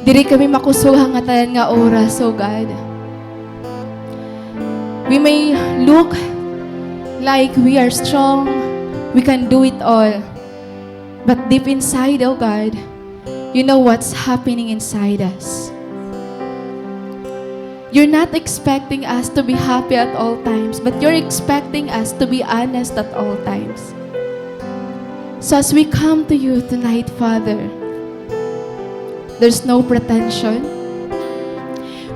Diri kami makusuha nga tanan nga oras, oh God. We may look like we are strong, we can do it all. But deep inside, oh God, you know what's happening inside us. You're not expecting us to be happy at all times, but you're expecting us to be honest at all times. So as we come to you tonight, Father, there's no pretension.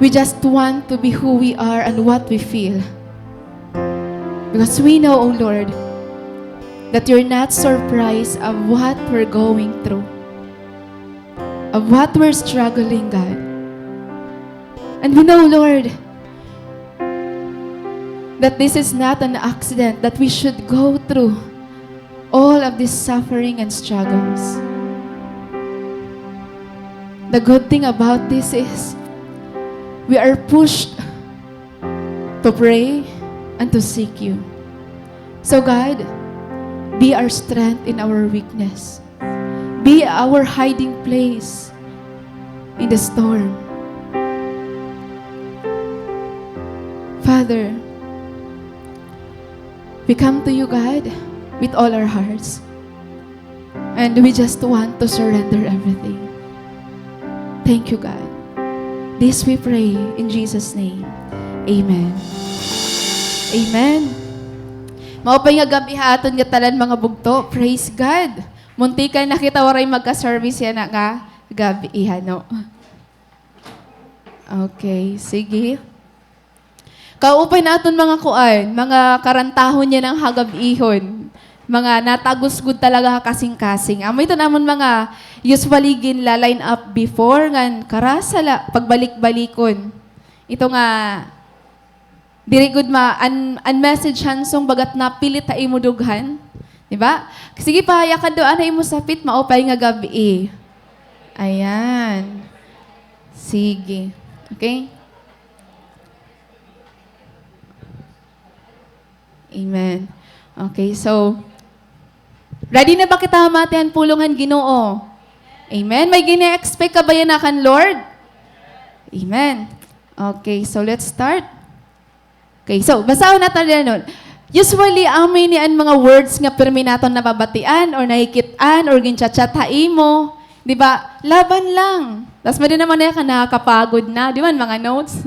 We just want to be who we are and what we feel. Because we know, oh Lord, that you're not surprised of what we're going through, of what we're struggling, God. And we know, Lord, that this is not an accident, that we should go through all of this suffering and struggles. The good thing about this is we are pushed to pray and to seek you. So God, be our strength in our weakness. Be our hiding place in the storm. Father, we come to you, God, with all our hearts. And we just want to surrender everything. Thank you, God. This we pray in Jesus' name. Amen. Amen. Maupay nga gabi haton nga tanan mga bugto. Praise God. Muntikan na kita waray magka-service yan na nga gabi ihano. Okay, sige. Kaupay naton mga kuan, mga karantahon niya ng hagab-ihon. Mga natagusgod talaga kasing-kasing. Amo ito namon mga usually line up before ngan karasala pagbalik-balikon. Ito nga diri gud message hansong bagat na pilit ta imo dughan. Di ba? Sige pa haya ka do anay mo sapit maupay nga gabi. Ayan. Sige. Okay? Amen. Okay, so ready na ba kita matian pulungan Ginoo? Amen. May gine-expect ka ba yan kan Lord? Amen. Okay, so let's start. Okay, so basahin natin nun. Usually, amin niyan mga words nga permi naton nababatian or nahikitan or ginchachatai mo. Di ba? Laban lang. Tapos may din naman na nakakapagod na. Di ba? Mga notes.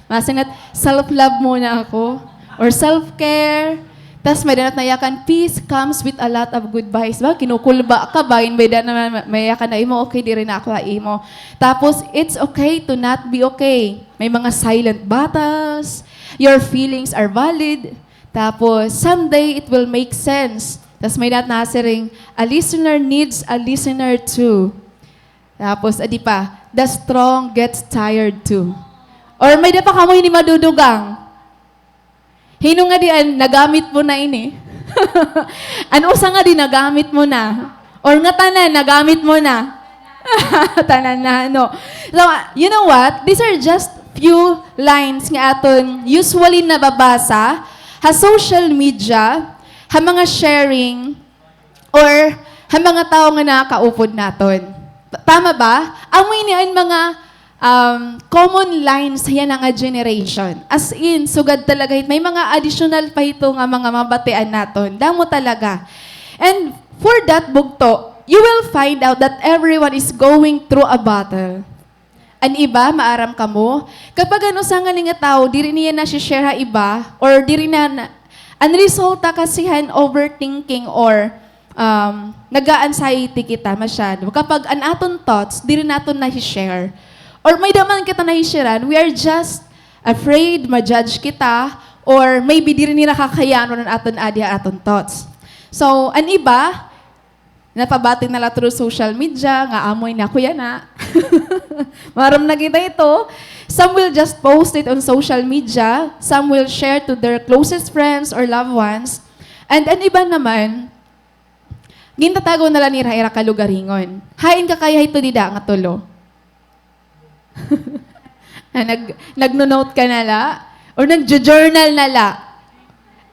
Masinat, self-love muna ako. Or self-care. Tapos may danat nayakan, peace comes with a lot of good vibes. Ba? Kinukulba ka ba? May danat mayakan na imo, okay, di rin ako imo. Tapos, it's okay to not be okay. May mga silent battles. Your feelings are valid. Tapos, someday it will make sense. Tapos may danat nasiring, a listener needs a listener too. Tapos, adi pa, the strong gets tired too. Or may da pa kamoy ni madudugang. Hino nga diyan, nagamit mo na ini. Ano sa nga di nagamit mo na? Or nga tanan, nagamit mo na? Tanan na, no. So, you know what? These are just few lines nga aton usually nababasa ha social media, ha mga sharing, or ha mga tao nga nakakaupod naton. Tama ba? Amoy niyan mga common lines yan nga generation. As in, sugad talaga. May mga additional pa ito nga mga mabatian naton. Damo talaga. And for that bugto, you will find out that everyone is going through a battle. An iba, maaram ka mo. Kapag ano sa nga nga tao, diri niya na share ha iba, or diri na ang resulta kasihan overthinking or nag-a-anxiety kita masyado. Kapag an aton thoughts, diri naton na share. Or may daman kita nahishiran, we are just afraid ma-judge kita or maybe di rin nila kakayano ng aton adya aton thoughts. So, an iba, napabating nila through social media, nga amoy na kuya na. Maram na kita ito. Some will just post it on social media. Some will share to their closest friends or loved ones. And an iba naman, gintatago nila ni Raira kalugaringon. Hain ka kaya ito dida nga tulo. Nagno-note ka nala or nagjo-journal nala.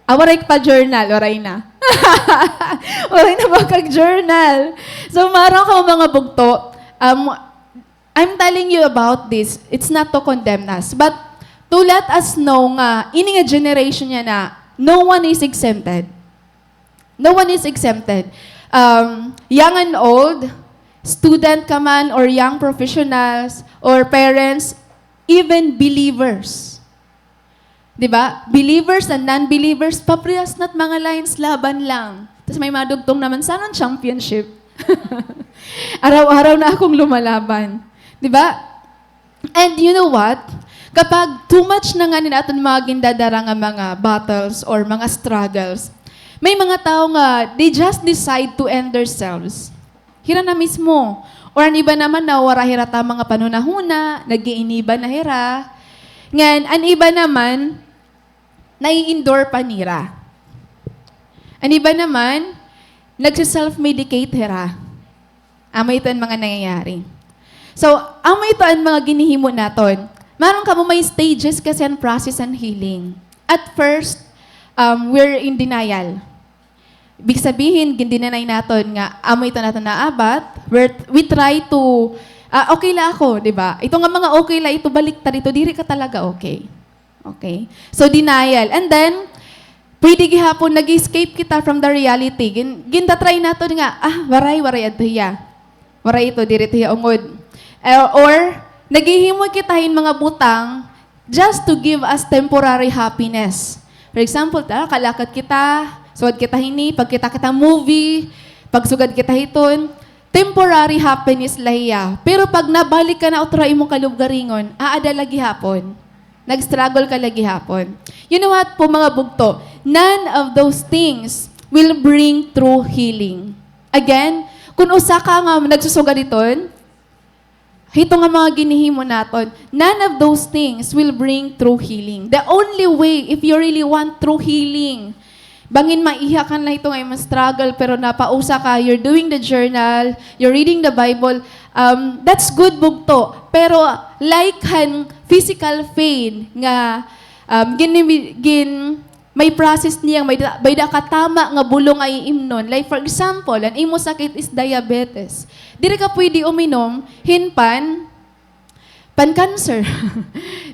Awaray pa journal, oray na. Oray na ba kag-journal? So, marang ka mga bugto, I'm telling you about this, it's not to condemn us, but to let us know nga, ini nga generation niya na, no one is exempted. No one is exempted. Young and old, student ka man, or young professionals, or parents, even believers. Diba? Believers and non-believers, papriyas na't mga lines, laban lang. Tapos may madugtong naman, saan ang championship? Araw-araw na akong lumalaban. Diba? And you know what? Kapag too much na nga nila aton mga gindadara nga mga battles or mga struggles, may mga tao nga, they just decide to end themselves. Hira na mismo. Or ang iba naman na wara hira ta mga panunahuna, nag-iiniba na hira. Ngan, ang iba naman, nai-endure pa nira. Ang iba naman, nagsiself-medicate hira. Ama ito ang mga nangyayari. So, ama ito ang mga ginihimo naton. Maroon ka mo may stages kasi ang process and healing. At first, we're in denial. Ibig sabihin, gindinanay naton nga, amo ito natin naabat, we try to, okay la ako, di ba? Ito nga mga okay la, ito baliktad, ito diri ka talaga okay. Okay? So, denial. And then, pwede gihapon, nag-escape kita from the reality. Ginda-try naton nga, waray ato hiya. Waray ito, diri ito hiya ungod. Or, naghihimo kitahin mga butang just to give us temporary happiness. For example, kalakad kita, sugad kita hini, pag kita movie, pag sugad kita hiton, temporary happiness lahiya. Pero pag nabalik ka na otra imong kalugaringon, aada lagi hapon. Nag-struggle ka lagi hapon. You know what po mga bugto? None of those things will bring true healing. Again, kung usa ka nga nagsusugad iton, hito nga mga ginihimo naton, none of those things will bring true healing. The only way, if you really want true healing, bangin maiha ka na ito ngayon struggle, pero napausa ka, you're doing the journal, you're reading the Bible, that's good bugto. Pero like han physical pain nga, may process niya, may da katama nga bulong ay imnon. Like for example, ang imo sakit is diabetes. Diri ka pwede uminom, pan-cancer.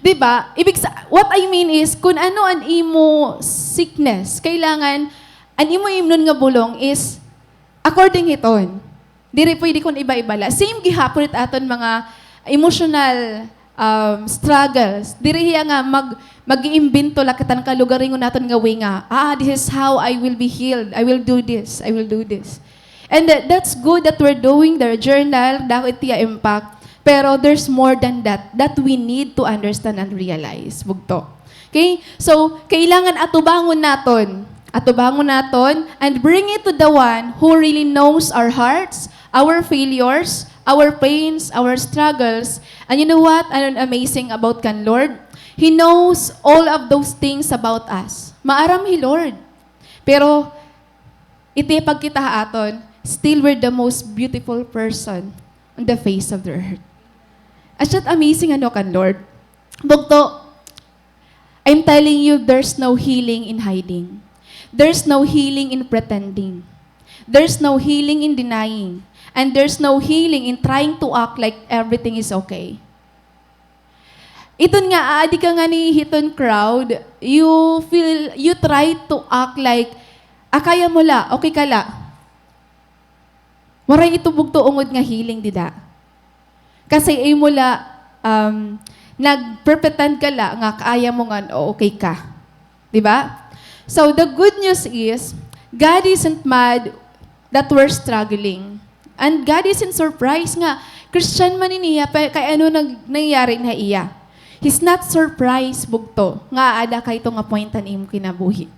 Diba? What I mean is, kung ano ang imo sickness, kailangan, ang imo imnon nga bulong is, according hiton. Diri pwede kung iba-ibala. Same gihapon it aton mga emotional struggles. Diri hiya nga mag-iimbento lakitan ka lugaringon naton nga way nga. This is how I will be healed. I will do this. I will do this. And that's good that we're doing the journal, dahil itiya impact. Pero there's more than that we need to understand and realize. Bugto. Okay? So, kailangan atubangon naton, and bring it to the one who really knows our hearts, our failures, our pains, our struggles. And you know what? Ano amazing about kan Lord? He knows all of those things about us. Maaram He, Lord. Pero, iti pagkita aton, still we're the most beautiful person on the face of the earth. As that amazing ano kan Lord. Bugto, I'm telling you, there's no healing in hiding. There's no healing in pretending. There's no healing in denying. And there's no healing in trying to act like everything is okay. Iton nga, adi ka nga ni hiton crowd, you try to act like, kaya mo la, okay ka la. Maray ito bugto ungod nga healing, dida. Kasi ay mo la, nagperpretend ka la, nga kaya mo nga, okay ka. Diba? So, the good news is, God isn't mad that we're struggling. And God isn't surprised nga, Christian man niya, kaya ano nangyayari na iya. He's not surprised, bugto, nga ada ka ito nga pointan imo kinabuhi.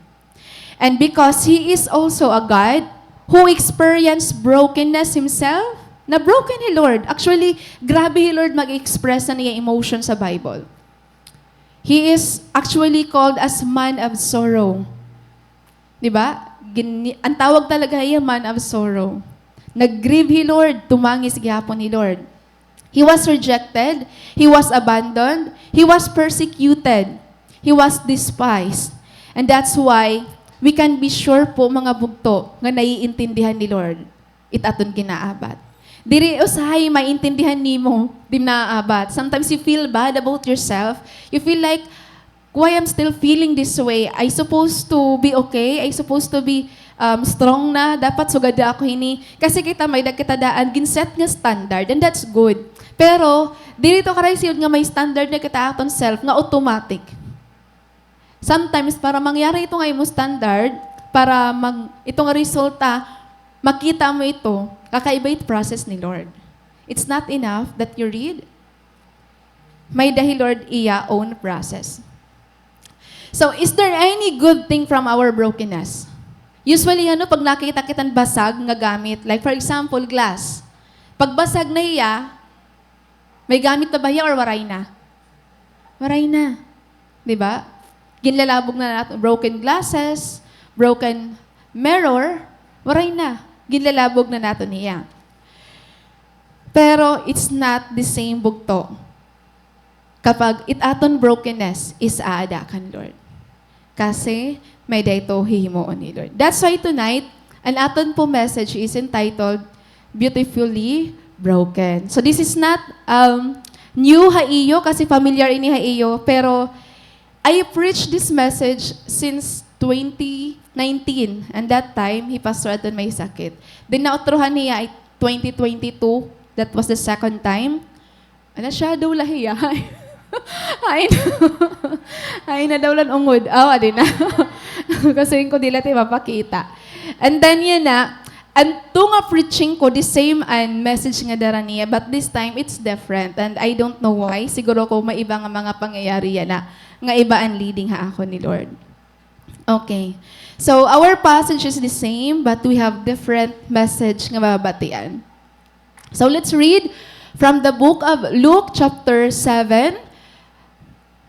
And because He is also a God who experienced brokenness Himself, na broken He, Lord. Actually, grabe He, Lord, mag-express na niya emotion sa Bible. He is actually called as man of sorrow. Diba? Ang tawag talaga ay man of sorrow. Nag-grieve He, Lord. Tumangis gihapon He, Lord. He was rejected. He was abandoned. He was persecuted. He was despised. And that's why we can be sure po, mga bugto, nga naiintindihan ni Lord. It aton ginaabat. Diri usahay maintindihan nimo di naabat. Sometimes you feel bad about yourself. You feel like, why I'm still feeling this way? I supposed to be okay? I supposed to be strong na? Dapat sugada ako hini? Kasi kita may dagkitadaan, ginset nga standard, and that's good. Pero, dito karay siyod nga may standard na kita aton self, nga automatic. Sometimes, para mangyari ito nga mo standard, para itong resulta, makita mo ito, kakaiba yung process ni Lord. It's not enough that you read. May dahil Lord iya own process. So, is there any good thing from our brokenness? Usually, pag nakita kitang basag nga gamit, like for example, glass. Pag basag na iya, may gamit na ba iya or waray na? Waray na. Diba? Ginlalabog na natin, broken glasses, broken mirror, waray na. Ginlalabog na natin niya. Pero it's not the same bugto. Kapag aton brokenness is aada kan Lord. Kasi may dayto hihimoon ni Lord. That's why tonight, an aton po message is entitled, Beautifully Broken. So this is not new haiyo, kasi familiar ini haiyo, pero I preached this message since 2019. And that time, he pastored on may sakit. Then nautruhan niya ay 2022. That was the second time. Ano siya? Daw lahiya. Ay na daw lang ungod. Adi na. Kasi ko dila tayo mapakita. And then yun na, ang tunga preaching ko, the same message nga dara niya, but this time, it's different. And I don't know why. Siguro ko maiba nga mga pangyayari yan na nga iba ang leading ha ako ni Lord. Okay. So, our passage is the same, but we have different message nga mababatian. So, let's read from the book of Luke chapter 7,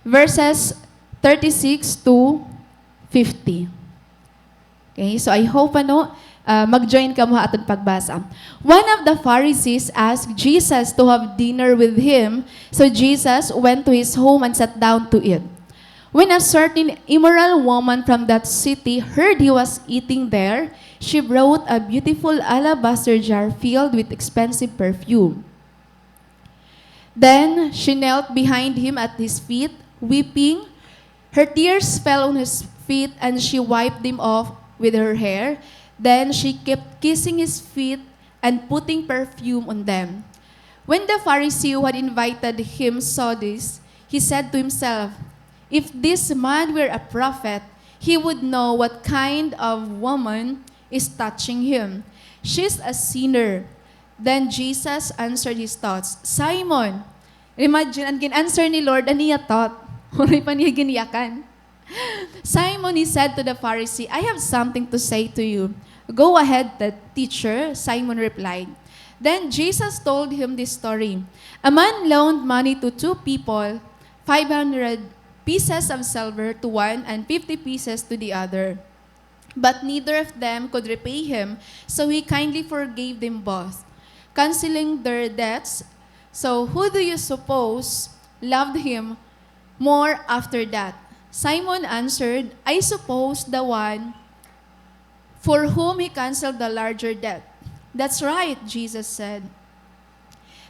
verses 36 to 50. Okay, so I hope mag-join ka mo atong pagbasa. One of the Pharisees asked Jesus to have dinner with him, so Jesus went to his home and sat down to eat. When a certain immoral woman from that city heard he was eating there, she brought a beautiful alabaster jar filled with expensive perfume. Then she knelt behind him at his feet, weeping. Her tears fell on his feet and she wiped them off with her hair. Then she kept kissing his feet and putting perfume on them. When the Pharisee who had invited him saw this, he said to himself, "If this man were a prophet, he would know what kind of woman is touching him. She's a sinner." Then Jesus answered his thoughts. Simon, imagine, ang gin-answer ni Lord, aniya thought. Huray pa niya giniyakan. Simon, he said to the Pharisee, "I have something to say to you." "Go ahead, the teacher," Simon replied. Then Jesus told him this story. A man loaned money to two people, 500 pieces of silver to one and 50 pieces to the other. But neither of them could repay him, so he kindly forgave them both, canceling their debts. So who do you suppose loved him more after that? Simon answered, "I suppose the one for whom he canceled the larger debt." "That's right," Jesus said.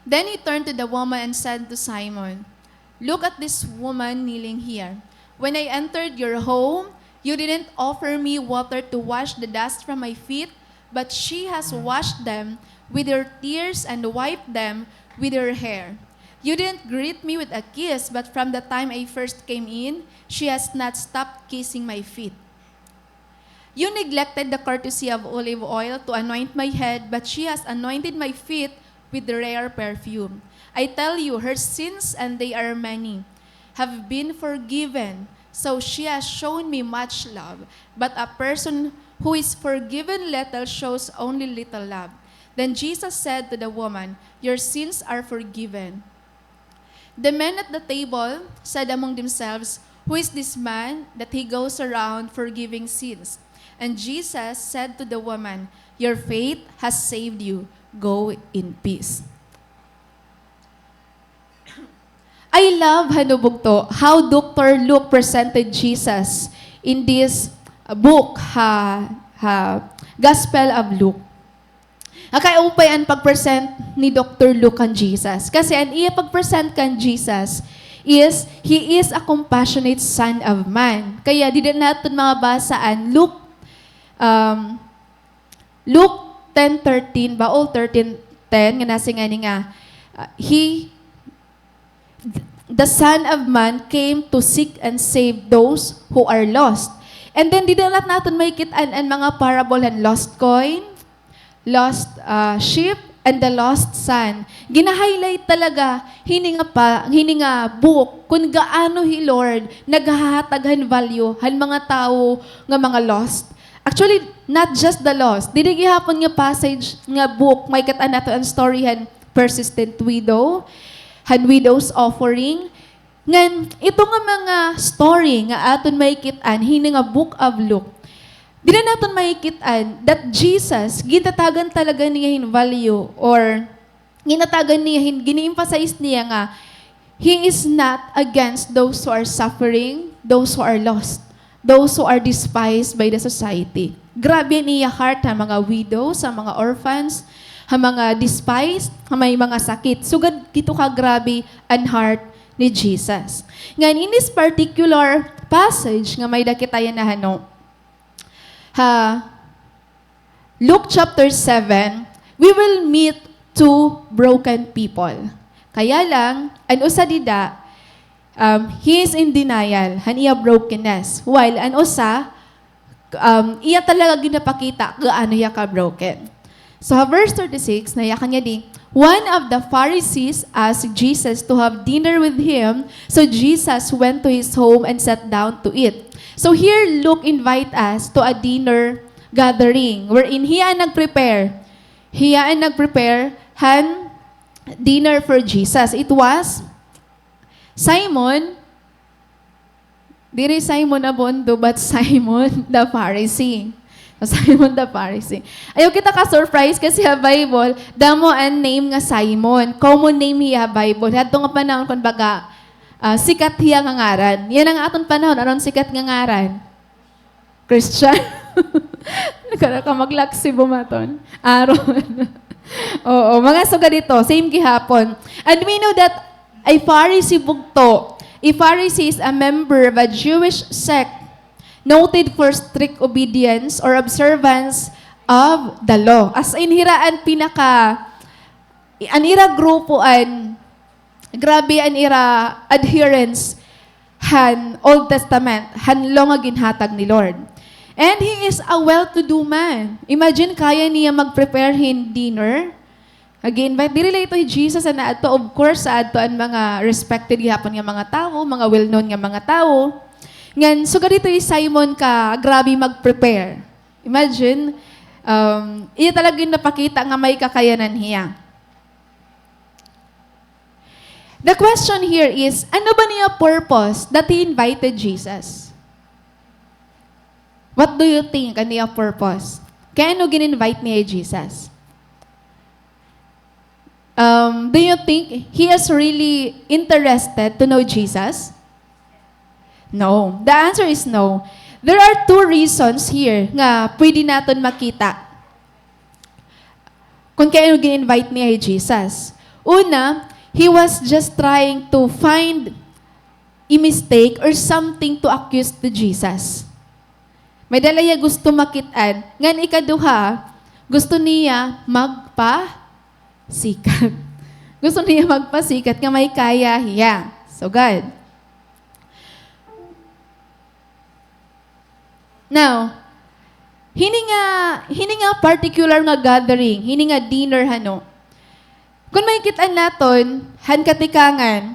Then he turned to the woman and said to Simon, "Look at this woman kneeling here. When I entered your home, you didn't offer me water to wash the dust from my feet, but she has washed them with her tears and wiped them with her hair. You didn't greet me with a kiss, but from the time I first came in, she has not stopped kissing my feet. You neglected the courtesy of olive oil to anoint my head, but she has anointed my feet with rare perfume. I tell you, her sins, and they are many, have been forgiven, so she has shown me much love. But a person who is forgiven little shows only little love." Then Jesus said to the woman, "Your sins are forgiven." The men at the table said among themselves, "Who is this man that he goes around forgiving sins?" And Jesus said to the woman, "Your faith has saved you. Go in peace." I love how Dr. Luke presented Jesus in this book, Gospel of Luke. Akaupay ang pag-present ni Dr. Luke kan Jesus. Kasi ang iya pag-present kan Jesus is, He is a compassionate Son of Man. Kaya di natin mga basaan, Luke 10:13 ba? O 13:10, nga nasi nga ni nga, the Son of Man came to seek and save those who are lost. And then, di natin may kitaan ang mga parable and lost coin, lost sheep, and the lost son. Gina-highlight talaga, hininga book, kung gaano He Lord, naghahataghan value, han mga tao nga mga lost. Actually, not just the lost. Dili gihapon nga passage nga book, may kitaan nato ang story han persistent widow, han widow's offering. Ngan, ito nga mga story nga aton may kitaan, hininga book of Luke, di na natin makikitaan that Jesus, ginatagan talaga niya in value or ginatagan niya, gini-emphasize niya nga, He is not against those who are suffering, those who are lost, those who are despised by the society. Grabe niya heart ha, mga widows, sa mga orphans, ha mga despised, ha may mga sakit. Sugad dito ka grabe ang heart ni Jesus. Ngayon, in this particular passage nga may dakitayan na Luke chapter 7, we will meet two broken people. Kaya lang, an usa dida, he is in denial, han iya brokenness. While an usa, iya talaga ginapakita gaano iya ka broken. So, verse 36, nayakan niya din, one of the Pharisees asked Jesus to have dinner with him, so Jesus went to his home and sat down to eat. So here, Luke invite us to a dinner gathering wherein hiya nag-prepare dinner for Jesus. It was Simon, diri Simon Abondo, but Simon the Pharisee. Simon the Pharisee. Ayaw kita ka-surprise kasi sa Bible, damo ang name nga Simon. Common name hiya Bible. Hadto nga panahon kung baga, sikat hiya nga ngaran. Yan ang aton panahon, aron sikat nga ngaran. Christian. Nagkara ka maglaksi bumaton. Aron. Oo, mga suga dito, same gihapon. And we know that a Pharisee bugto. A Pharisee is a member of a Jewish sect noted for strict obedience or observance of the law. As in, hiraan anira grupo grabe anira adherence han Old Testament, han law nga ginhatag ni Lord. And he is a well-to-do man. Imagine, kaya niya mag-prepare dinner. Again, but dili ito Jesus na ato, of course, sa ato ang mga respected gihapon nga mga tao, mga well-known nga mga tao. Ngan, so ganito Simon ka, grabe mag-prepare. Imagine, iya talaga yung napakita nga may kakayanan niya. The question here is, ano ba niya purpose that he invited Jesus? What do you think ang niya purpose? Kaya ano gin-invite niya Jesus? Do you think he is really interested to know Jesus? No. The answer is no. There are two reasons here nga pwede natin makita kung kaya ano gin-invite niya Jesus. Una, he was just trying to find a mistake or something to accuse to Jesus. May dalaya gusto makitaan. Ngan ikaduha, gusto niya magpasikat. Gusto niya magpasikat nga may kaya hiya. So God. Now, hininga particular nga gathering, hininga dinner Kung may kitaan naton, han katikangan,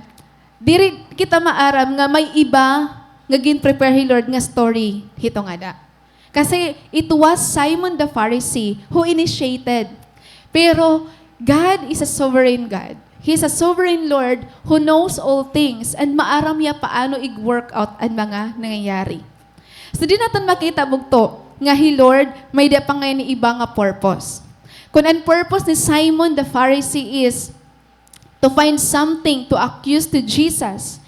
diri kita maaram nga may iba nga gin-prepare hi Lord nga story hito nga da. Kasi it was Simon the Pharisee who initiated. Pero God is a sovereign God. He is a sovereign Lord who knows all things and maaram niya paano i-work out ang mga nangyayari. So di natin makita bugto nga hi Lord may da pa ngayon iba nga purpose. Kung ang purpose ni Simon the Pharisee is to find something to accuse to Jesus,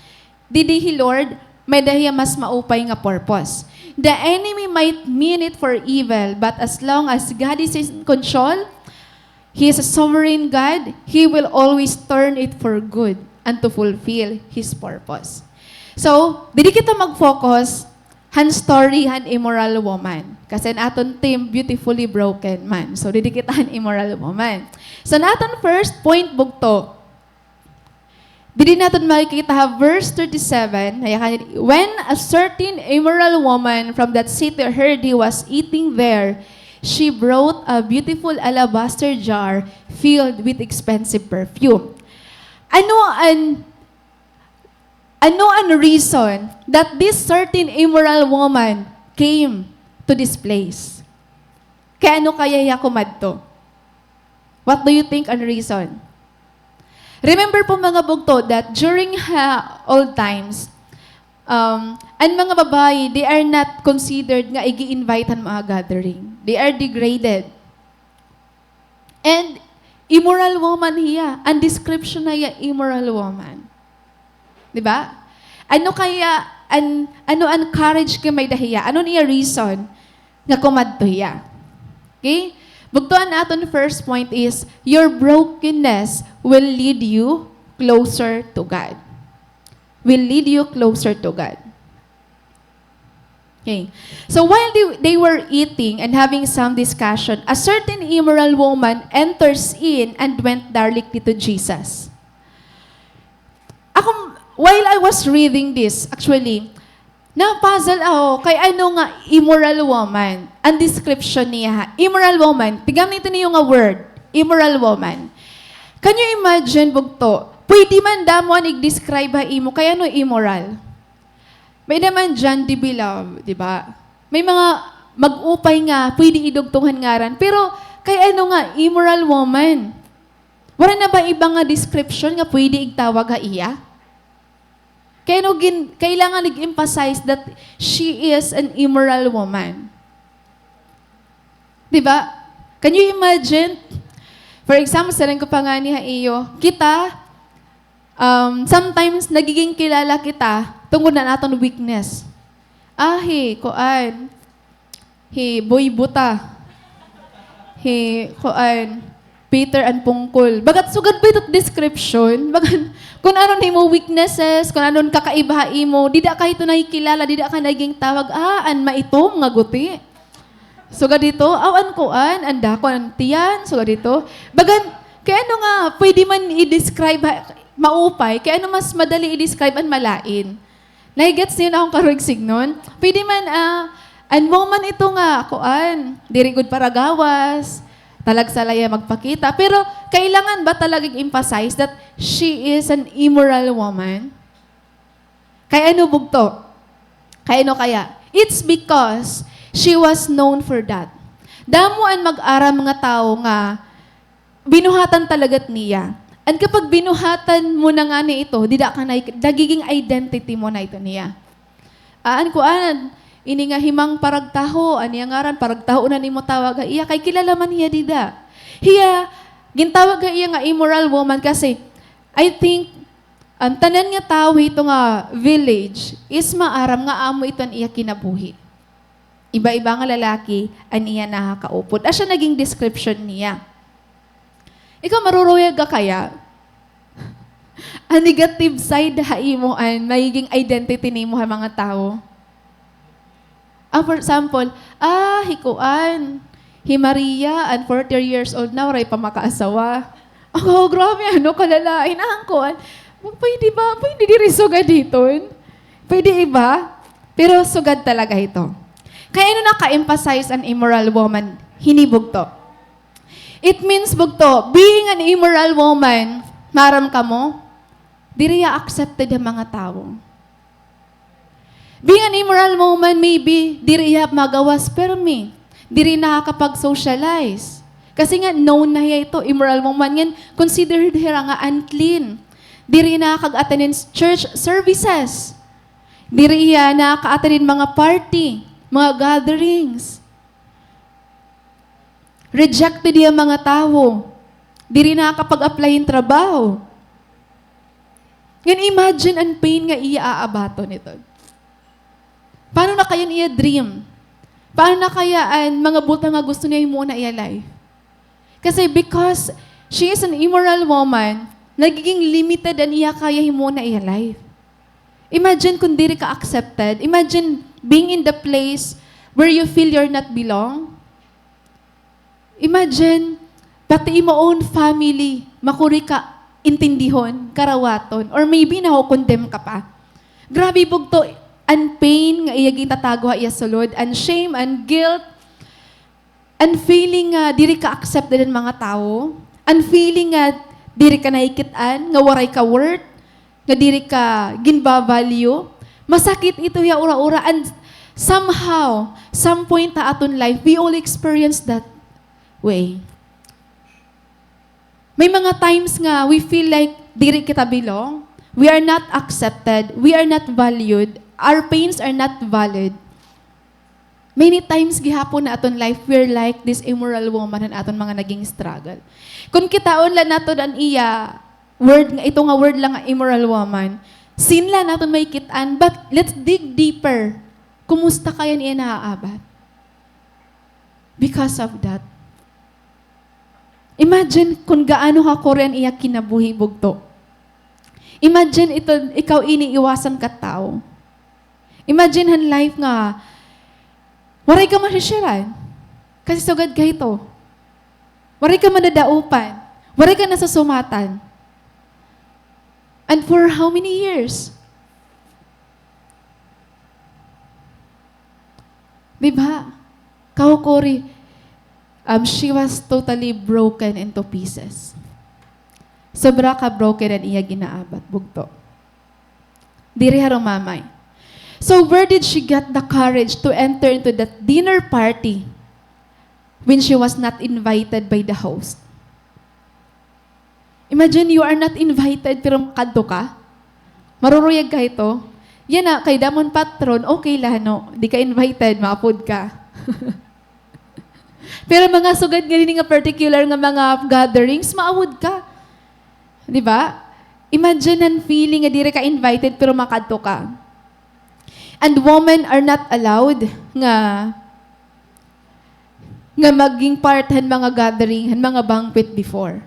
didi hi Lord, may dahiya mas maupay nga purpose. The enemy might mean it for evil, but as long as God is in control, He is a sovereign God. He will always turn it for good and to fulfill His purpose. So, dili kita mag-focus han story han immoral woman. Kasi naton team beautifully broken man. So, dili kita han immoral woman. So, naton first point bugto. Dili naton makikita ha, verse 37, when a certain immoral woman from that city heard he was eating there, she brought a beautiful alabaster jar filled with expensive perfume. Ano ang reason that this certain immoral woman came to this place? Kaya ano kaya yakumadto? What do you think ang reason? Remember po mga bugto that during old times, ang mga babae, they are not considered nga igi-invitean mga gathering. They are degraded. And immoral woman hiya. Ang description na hiya, immoral woman. Diba? Ano kaya, ano courage ka may dahiya? Ano niya reason nga kumadto hiya? Okay? Bugtuan natin first point is, your brokenness will lead you closer to God. Will lead you closer to God. Okay. So while they were eating and having some discussion, a certain immoral woman enters in and went directly to Jesus. While I was reading this, actually, na-puzzle ako kay ano nga immoral woman. Ang description niya, immoral woman, tigam nito niyo nga word, immoral woman. Can you imagine, bugto, pwede man damon i-describe ha imo, kaya ano immoral? May naman dyan, di beloved, di ba? May mga mag-upay nga, pwede idugtungan ngaran, pero kaya ano nga, immoral woman. Wala na ba ibang nga description nga pwede igtawag ha iya? Kaya no, kailangan nag-emphasize that she is an immoral woman. Diba? Can you imagine? For example, sarin ko pa nga niya iyo, kita, sometimes nagiging kilala kita tungkol na natin weakness. Kuan, boy buta. Kuan, Peter and Pungkol. Bagat sugad ba ito description? Bagat, kung ano ni mo weaknesses, kung ano kakaiba mo, dida ka ito nakikilala, dida ka naging tawag, an maitom nga guti. Sugad dito, awan kuan, anda ko ang tiyan, sugad dito. Bagat, kaya ano nga, pwede man i-describe, maupay, kaya ano mas madali i-describe ang malain. Nahigets niyo na akong karuig signon. Pwede man, an moment ito nga, kuan, diri good para gawas, talagsalaya magpakita. Pero kailangan ba talagang emphasize that she is an immoral woman? Kaya ano bugto? Kaya ano kaya? It's because she was known for that. Damo ang mag-aram mga tao nga binuhatan talagat niya. And kapag binuhatan mo na nga ni ito, nagiging identity mo na ito niya. Ini nga himang paragtaho, aniya ngaran, paragtaho na nimo tawag iya, kay kilala man hiya dida. Hiya, gintawag iya nga immoral woman kasi, I think, ang tanan nga tao ito nga village, is maaram nga amo ito ang iya kinabuhi. Iba-iba nga lalaki, ang iya nakakaupod. Siya naging description niya. Ikaw maruruyag ka kaya? Ang negative side imo ang magiging identity nimo ha mga tao. For example, hikuan, Maria, and 40 years old na, waray pa makaasawa. Grabe, kalalain, kuan. Pwede ba? Pwede diri sugad dito? Pwede iba? Pero sugad talaga ito. Kaya naka-emphasize an immoral woman, hinibog to. It means, bugto, being an immoral woman, maram ka mo, diri accepted ang mga tao. Being an immoral woman, maybe, diri magawas, pero diri nakakapag-socialize. Kasi nga, known na hiya ito, immoral woman, yan, considered hiya nga unclean. Diri nakakag-attend church services. Diri hiya nakaka-attend mga party, mga gatherings. Rejected hiya mga tao. Diri nakakapag-apply yung trabaho. Yan, imagine ang pain nga iya aabato nito. Paano na kaya niya dream? Paano na kaya ang mga buta nga gusto niya muna iya life? Kasi because she is an immoral woman, nagiging limited ang iya kaya mo na iya life. Imagine kung diri ka accepted. Imagine being in the place where you feel you're not belong. Imagine, pati imo own family, makuri ka intindihon, karawaton, or maybe na-condemn ka pa. Grabe bugto, and pain nga iyaging tatagwa iya sulod, and shame, and guilt, and feeling nga diri ka accepted ng mga tao, and feeling nga diri ka naikitaan, nga waray ka worth, nga diri ka ginba-value. Masakit ito ya ura-ura, and somehow, some point ta aton life, we all experience that way. May mga times nga we feel like diri kita belong, we are not accepted, we are not valued, our pains are not valid. Many times gihapon na aton life, we're like this immoral woman and aton mga naging struggle. Kung kitaon lang nato ang iya word nga ito nga word lang nga immoral woman, sin lang naton may kitaan, but let's dig deeper. Kumusta kaya niya naaabat? Because of that. Imagine kung gaano ka korean iya kinabuhi bugto. Imagine ito, ikaw iniiwasan ka tao. Imagine han life nga, waray ka masisyaran. Kasi sugad ka ito. Waray ka madadaupan. Waray ka nasusumatan. And for how many years? Diba? Kahukuri, she was totally broken into pieces. Sobra ka broken and iya ginaabat, bugto. Diri harumamay. So where did she get the courage to enter into that dinner party when she was not invited by the host? Imagine you are not invited pero makadto ka. Maruruyag ka ito. Yan na, kay damon patron, okay lang, no? Di ka invited, maapod ka. Pero mga sugad nga rin nga particular nga mga gatherings, maawod ka. Di ba? Imagine ang feeling nga dire ka invited pero makadto ka. And women are not allowed nga maging part han mga gathering, han mga banquet before.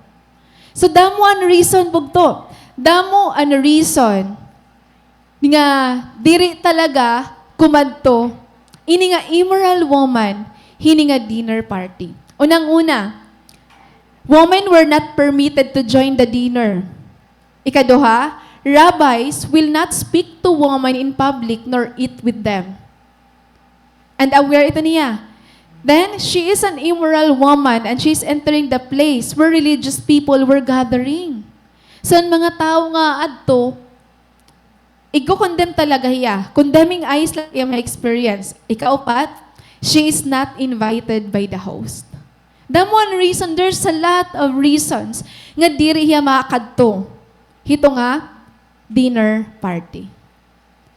So damo ang reason bugto. Damo ang reason nga diri talaga kumadto ini nga immoral woman hini nga dinner party. Unang-una, women were not permitted to join the dinner. Ikaduha, rabbis will not speak to women in public nor eat with them. And aware ito niya. Then, she is an immoral woman and she's entering the place where religious people were gathering. So, ang mga tao nga adto, i-condemn talaga hiya. Condemning eyes lang yung experience. Ikaupat, she is not invited by the host. The one reason, there's a lot of reasons nga diri hiya makadto. Hito nga, dinner party.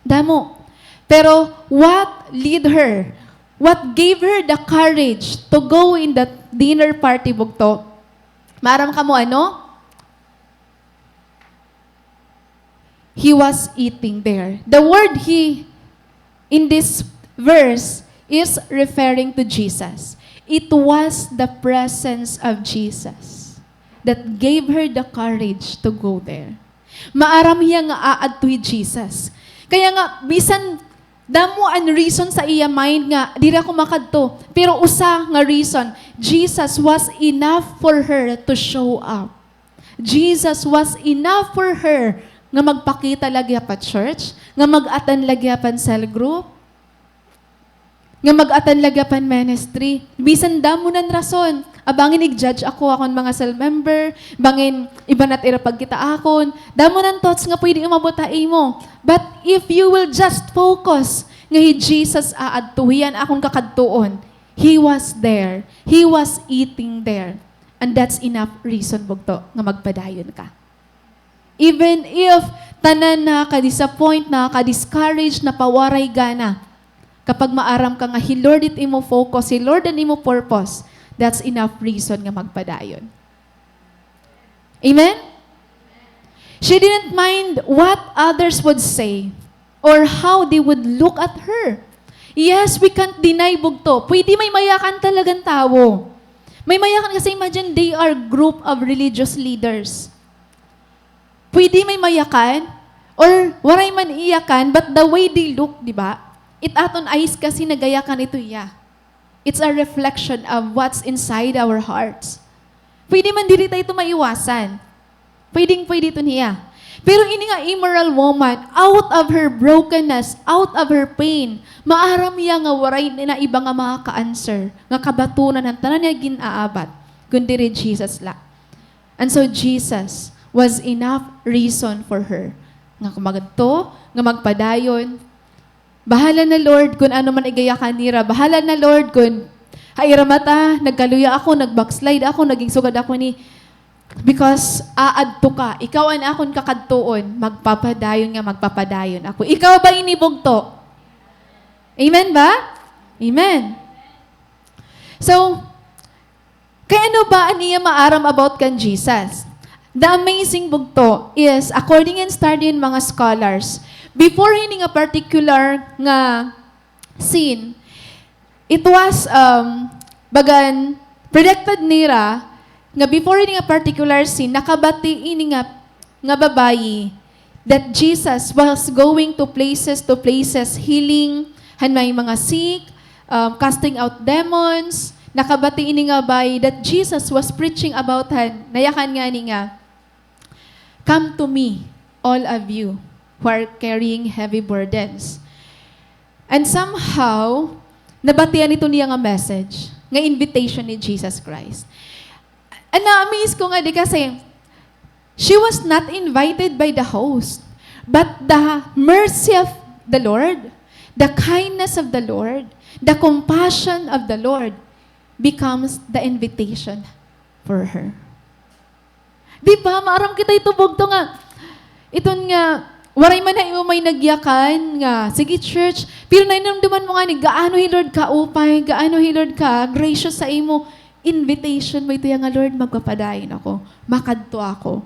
Damo. Pero what lead her? What gave her the courage to go in that dinner party bugto? Maram ka mo ano? He was eating there. The word he in this verse is referring to Jesus. It was the presence of Jesus that gave her the courage to go there. Maaram hiya nga aad to Jesus. Kaya nga, bisan damo ang reason sa iya mind nga, diri ako makadto. Pero usa nga reason, Jesus was enough for her to show up. Jesus was enough for her nga magpakita lagi pa church, nga mag-atan lagi pan cell group, nga mag-atan lagi pan ministry. Bisan damo nan rason. Abangin i-judge ako akon mga cell member, bangin iba nat ira pagkita akon. Damo nan thoughts nga pwede umabotay mo. But if you will just focus nga Jesus aadtuhian akon kakadtuon, He was there. He was eating there. And that's enough reason bugto nga magpadayon ka. Even if tanan na ka-disappoint na, ka-discourage na pawaray gana, kapag maaram ka nga, He Lord it imo focus, He Lord and imo purpose, that's enough reason nga magpadayon. Amen? She didn't mind what others would say or how they would look at her. Yes, we can't deny bugto. Pwede may mayakan talagang tao. May mayakan kasi imagine they are group of religious leaders. Pwede may mayakan or waray man iyakan, but the way they look, di ba? It aton eyes kasi nagayakan ito iya. It's a reflection of what's inside our hearts. Pwede man dili tayo ito maiwasan. Pwede ito niya. Pero ini nga immoral woman, out of her brokenness, out of her pain, maaram niya nga waray na iba nga mga ka-answer, nga kabatunan ng tanan niya ginaabat, kundi rin Jesus la. And so Jesus was enough reason for her. Nga kumagadto, nga magpadayon. Bahala na Lord kung ano man igayakan nira. Bahala na Lord kung hairamata, nagkaluya ako, nagbackslide ako, naging sugad ako ni. Because aadto ka, ikaw an akon kakadtuon, magpapadayon ako. Ikaw ba inibugto? Amen ba? Amen. So, kaya ano ba aniya maaram about kan Jesus? The amazing bugto is, according and studying mga scholars, before hining a particular nga scene, it was, bagan, predicted nira, nga before hining a particular scene, nakabati ini nga babayi, that Jesus was going to places, healing, han may mga sick, casting out demons, nakabati ini nga bayi, that Jesus was preaching about han, nayakan nga ni nga, come to me, all of you who are carrying heavy burdens. And somehow, nabatian ito niya nga message, nga invitation ni Jesus Christ. And na-amaze ko nga di kasi, she was not invited by the host, but the mercy of the Lord, the kindness of the Lord, the compassion of the Lord becomes the invitation for her. Di ba? Maaram kita itubog to nga. Iton nga, waray man na may nagyakan nga, sige church, pero nainamdaman mo nga ni, gaano Lord ka upay, gaano Lord ka gracious sa imo, invitation mo ito nga Lord, magpapadayin ako, makadto ako.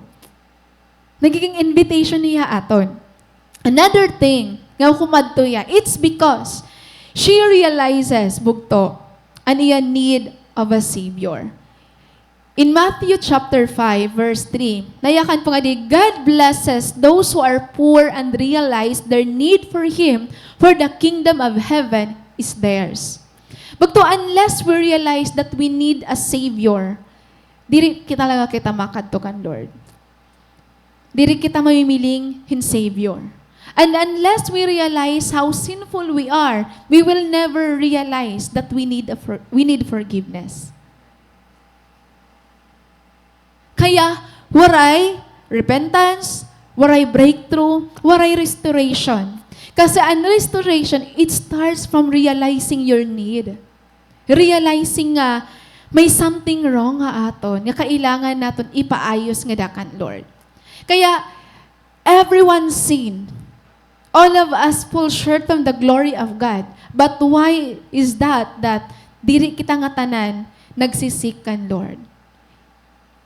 Nagiging invitation niya aton. Another thing, nga kumadto ya, it's because she realizes, bugto, an iya need of a Savior. In Matthew chapter 5, verse 3, nayakan po nga di, God blesses those who are poor and realize their need for Him, for the kingdom of heaven is theirs. Bagto, unless we realize that we need a Savior, diri kita talaga kita makadto kan Lord. Diri kita mamimiling hin Savior. And unless we realize how sinful we are, we will never realize that we need forgiveness. Kaya, waray repentance, waray breakthrough, waray restoration. Kasi ang restoration, it starts from realizing your need. Realizing nga, may something wrong nga aton, nga kailangan naton ipaayos nga dakan, Lord. Kaya, everyone sin. All of us fall short from the glory of God. But why is that diri kita nga tanan nagsisik kan Lord?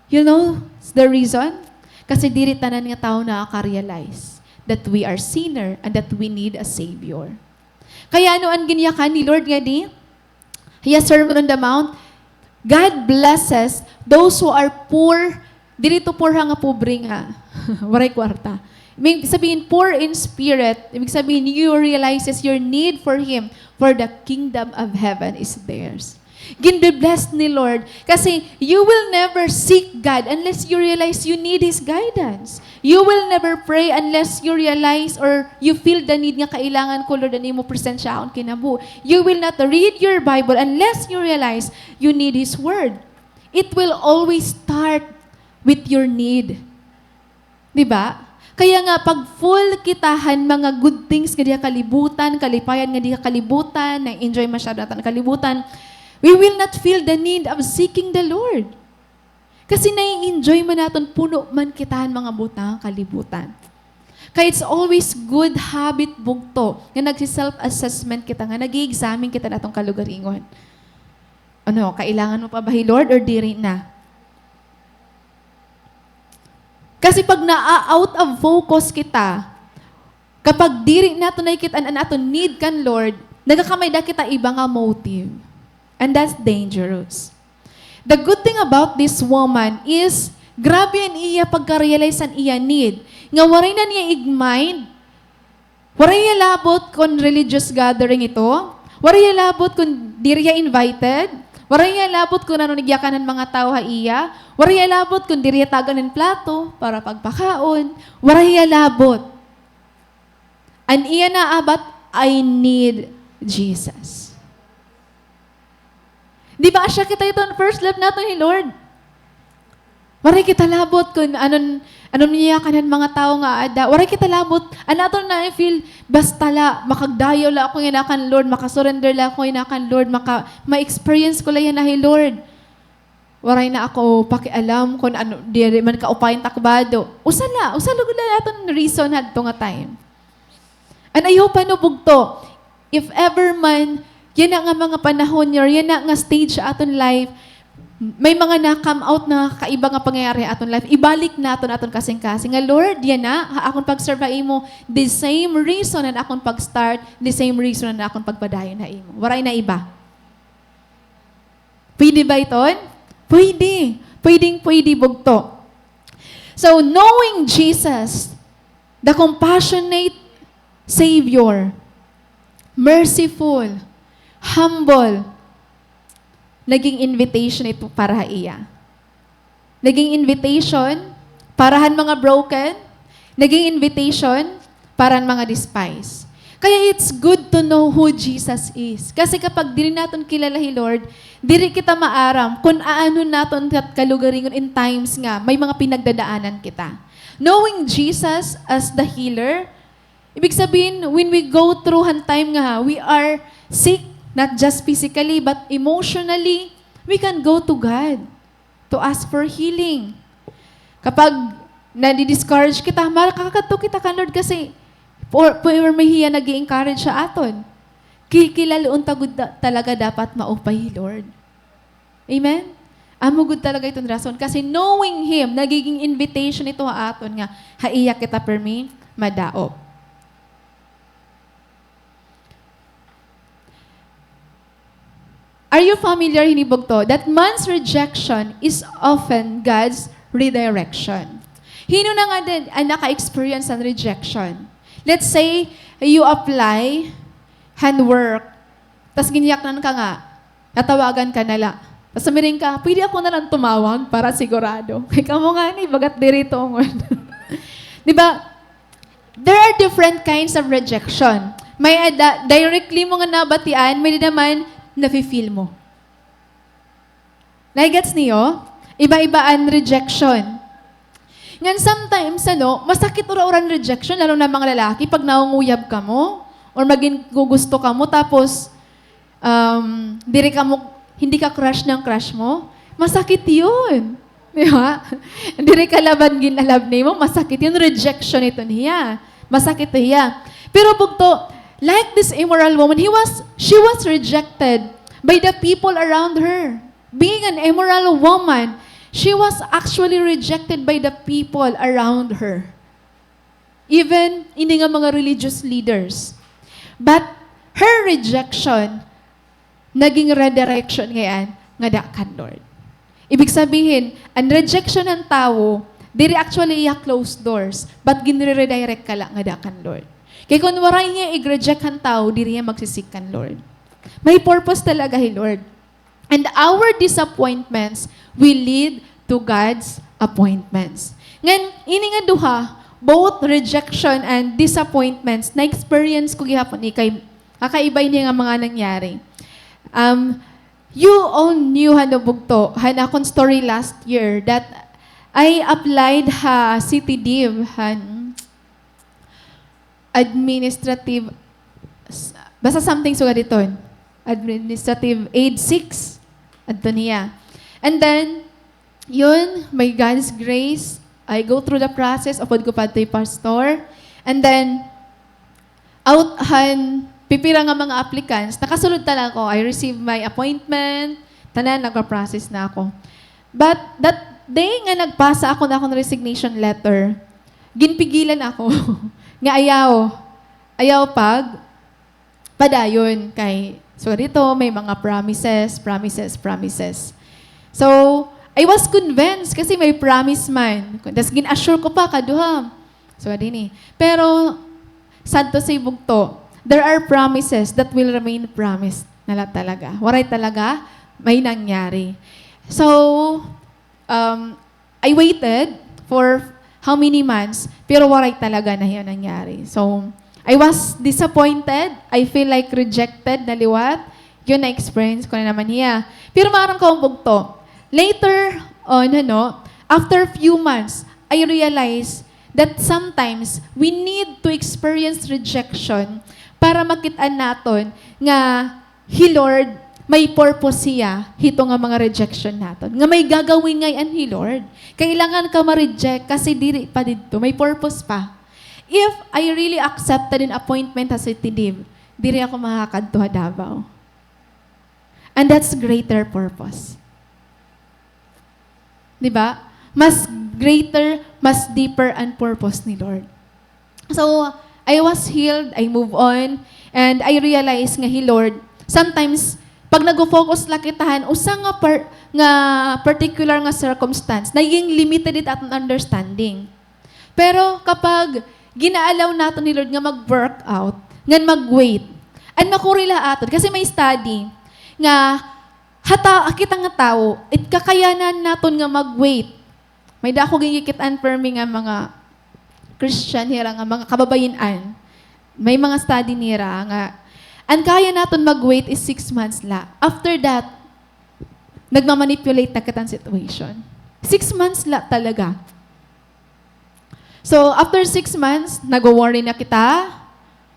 You know the reason? Kasi diri tanan nga tao nakaka-realize that we are sinner and that we need a Savior. Kaya ano ang ginyakan ni Lord nga di? Hiya Sermon on the Mount, God blesses those who are poor. Diri to poor nga pobre nga. Waray kwarta. Ibig sabihin, poor in spirit. Ibig sabihin, you realizes your need for Him, for the kingdom of heaven is theirs. Gin-bless ni Lord. Kasi you will never seek God unless you realize you need His guidance. You will never pray unless you realize or you feel the need nga kailangan ko, Lord, ani mo presensya akong kinabu. You will not read your Bible unless you realize you need His Word. It will always start with your need. Diba? Kaya nga, pag full kitahan mga good things nga diya kalibutan, kalipayan nga diya kalibutan, na-enjoy masyado natin kalibutan, we will not feel the need of seeking the Lord. Kasi nai-enjoy man natin, puno man kitahan mga butang kalibutan. Kaya it's always good habit bugto, nga nagsi-self-assessment kita, nga nag-i-examine kita natong kalugaringon. Ano, kailangan mo pa ba, Lord, or di rin na? Kasi pag na-out of focus kita, kapag diri nato nakikitaan nato need kan Lord, nagakamay da kita iba nga motive. And that's dangerous. The good thing about this woman is, grabe ang iya pagka-realize ang iya need. Nga waray na niya igmind, waray niya labot kung religious gathering ito, waray niya labot kung di niya invited, waray niya labot kung ano nagyakan ng mga tao ha iya, waray niya labot kung di niya tagan ng plato para pagpakaon, waray niya labot. An iya na abat, I need Jesus. Di ba asya kita ito, first love nato ni Lord? Waray kita labot kung anong niya kanan mga tao nga ada. Waray kita labot, anato na I feel, basta la, makagdayo la ako inakan Lord, makasurrender la ako inakan Lord, ma-experience ko la yan na Lord. Waray na ako pakialam kung ano, di man kaupayin takbado. Usala gula nato reason had to nga time. And I hope bugto, if ever man, yan na nga mga panahon niya, yan na nga stage sa aton life, may mga na-come out na kaiba nga pangyayari sa aton life, ibalik naton aton kasing-kasing. Nga, Lord, yan na, akong pag-survey mo, the same reason na akong pag-start, the same reason na akong pagpadayon na imo. Waray na iba. Pwede ba iton? Pwede. Pwede bugto. So, knowing Jesus, the compassionate Savior, merciful, humble, naging invitation ito para iya. Naging invitation parahan mga broken, naging invitation parahan mga despise. Kaya it's good to know who Jesus is. Kasi kapag dili naton kilala si Lord, dili kita maaram kung aano naton kat kalugaringon in times nga may mga pinagdadaanan kita. Knowing Jesus as the healer, ibig sabihin, when we go through han time nga, we are sick, not just physically, but emotionally, we can go to God to ask for healing. Kapag nadi-discourage kita, makakato kita ka, Lord, kasi for may hiya nag-i-encourage sa aton. Kikilaloon tagod talaga dapat maupay, Lord. Amen? Amugod talaga itong rason. Kasi knowing Him, nagiging invitation ito ha aton nga, haiyak kita permi, madaop. Are you familiar, hinibog to, that man's rejection is often God's redirection? Hino na nga din ang naka-experience ng rejection. Let's say, you apply, handwork, tas ginyaknan ka nga, natawagan ka nala. Tas samiring ka, pwede ako na lang tumawag para sigurado. Ikaw mo nga ni, bagat dirito mo. Diba? There are different kinds of rejection. May directly mo nga nabatian, may naman nafe-feel mo. Nai-gets niyo? Iba-ibaan rejection. Ngan sometimes, masakit ura-uran rejection, lalo na mga lalaki, pag naunguyab ka mo, or maging gugusto ka mo, tapos, hindi ka crush ng crush mo, masakit yun. Di ba? Hindi ka laban ginalab ni mo, masakit yun. Rejection ito niya. Masakit niya. Pero bugto, like this immoral woman, she was rejected by the people around her. Being an immoral woman, she was actually rejected by the people around her. Even hindi nga mga religious leaders. But her rejection, naging redirection ngayon, nga dakan, Lord. Ibig sabihin, ang rejection ng tao, diri actually closed doors, but ginre-redirect ka lang nga dakan, Lord. Kaya kung waray niya i-reject ang tao, diri niya magsisik kan, Lord. May purpose talaga, Lord. And our disappointments will lead to God's appointments. Ngan, ini nga duha, both rejection and disappointments, na-experience ko gihapon ni kay kakaibay niya nga mga nangyari. You all knew hanubugto, akong story last year that I applied City Div, administrative, basta something suga dito, administrative aid 6, adto niya. And then, yun, by God's grace, I go through the process, upod ko pa ito'y pastor, and then, pipira nga mga applicants, nakasulod talaga ako. I received my appointment, tanan, nagpa-process na ako. But that day nga nagpasa ako na akong resignation letter, ginpigilan ako. Nga ayaw padayon kay, so dito may mga promises. So, I was convinced kasi may promise man. Tapos gin-assure ko pa, kaduham. So, adini. Pero, sad to say bugto, there are promises that will remain promised. Nala talaga. Waray talaga, may nangyari. So, I waited for how many months, pero waray talaga na yun nangyari. So, I was disappointed. I feel like rejected na liwat. Yun na-experience ko na naman niya. Pero maraming kaumbog to. Later on, after few months, I realized that sometimes we need to experience rejection para makitaan naton nga He Lord, may purpose siya hito nga mga rejection naton. Nga may gagawin ngayon He Lord. Kailangan ka ma-reject kasi diri pa dito. May purpose pa. If I really accepted an appointment as a tidib, diri ako makakadto ha Davao. And that's greater purpose. Diba? Mas greater, mas deeper ang purpose ni Lord. So, I was healed, I move on, and I realized nga He Lord, sometimes, pag nag-focus lang kitahan, usa nga, particular nga circumstance, naging limited it at understanding. Pero kapag ginaalaw nato ni Lord nga mag-workout, nga mag-wait, and makurila aton, kasi may study, nga kita nga tao, it kakayanan naton nga mag-wait. May dako gigikitan permi nga mga Christian hira nga mga kababayan. May mga study nira nga ang kaya naton mag-wait is 6 months la. After that, nagmamanipulate na kitan situation. 6 months la talaga. So, after 6 months, nag-worry na kita.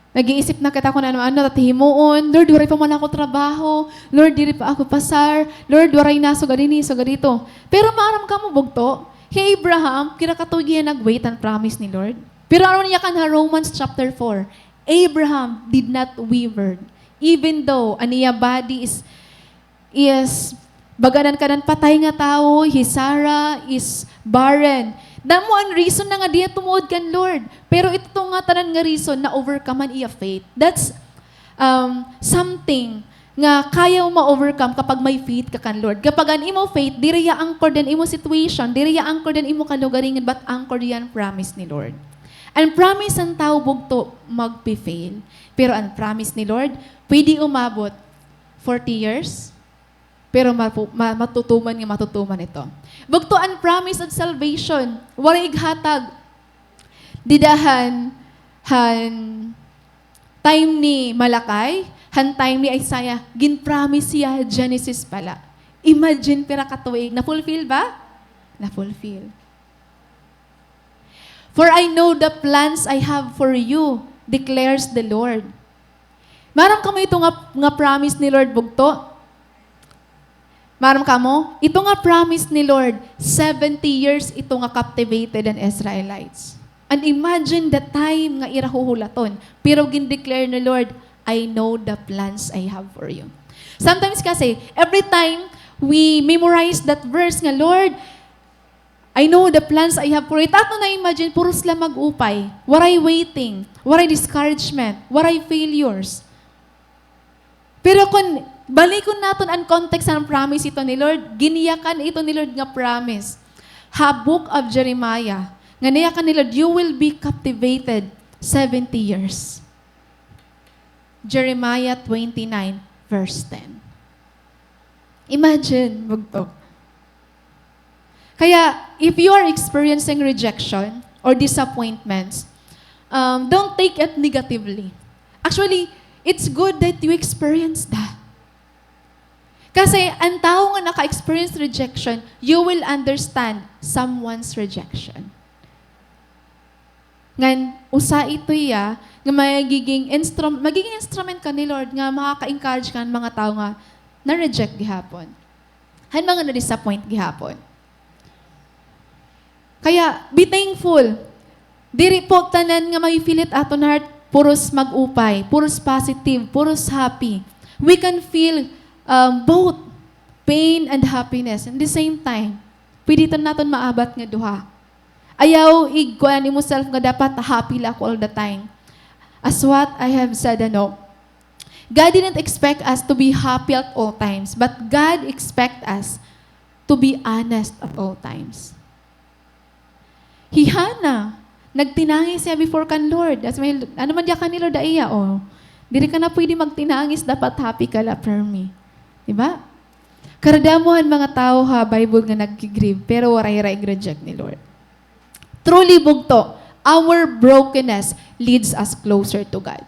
Nag-iisip na kita kung ano-ano, tatihimuon. Lord, waray pa man ako trabaho. Lord, diri pa ako pasar. Lord, waray na, so ganito. Pero maaram ka mo, bugto. Hey, Abraham, kira katugihan nag-wait and promise ni Lord. Pero ano niya kan ha, Romans chapter 4. Abraham did not waver. Even though aniya body is baganan kanan patay nga tao, his Sarah is barren. Damo ang reason na nga diya tumuod kan Lord. Pero ito nga tanan nga reason na overcome an iya faith. That's something nga kaya mo ma-overcome kapag may faith ka kan Lord. Kapag an imo faith, diri ya anchor din imo situation, diri ya anchor din imo kalugaringan, but anchor yan promise ni Lord. Ang promise ang tao bugto magpi-fail. Pero ang promise ni Lord, pwede umabot 40 years, pero matutuman ito. Bugto ang promise of salvation, wala ighatag. Didahan, time ni Malakay, time ni Isaiah, gin-promise siya, Genesis pala. Imagine pira katuig, na-fulfill ba? Na-fulfill. For I know the plans I have for you, declares the Lord. Maram kamo ito nga promise ni Lord bugto. Maram kamo, ito nga promise ni Lord, 70 years ito nga captivated ang Israelites. And imagine the time nga irahuhulaton. Pero gin-declare ni Lord, I know the plans I have for you. Sometimes kasi, every time we memorize that verse nga, Lord, I know the plans I have for it. Ato na imagine, puro sila mag-upay. Waray waiting, waray discouragement, waray failures. Pero kung balikon natin ang context ng promise ito ni Lord, giniyakan ito ni Lord nga promise. Book of Jeremiah, nga niyakan ni Lord, you will be captivated 70 years. Jeremiah 29, verse 10. Imagine, bugto. Kaya, if you are experiencing rejection or disappointments, don't take it negatively. Actually, it's good that you experience that. Kasi, ang tao nga naka-experience rejection, you will understand someone's rejection. Ngan, usa ito nga magiging instrument ka ni Lord nga makaka-encourage ka ng mga tao nga na-reject gihapon. Han mga na-disappoint gihapon. Kaya, be thankful. Diri po tanan nga may filit aton heart, puros mag-upay, puros positive, puros happy. We can feel both pain and happiness. At the same time, pwede natin maabat nga duha. Ayaw, igkuan mo self nga dapat happy lang all the time. As what I have said, God didn't expect us to be happy at all times, but God expect us to be honest at all times. Hihana, nagtinangis siya before kan Lord. As may, ano man diya kan ni Lord aiya, oh. Diri ka na pwede magtinangis, dapat happy ka la for me. Diba? Karadamuhan mga tao ha, Bible nga nag-grieve, pero waray-ray reject ni Lord. Truly bugto, our brokenness leads us closer to God.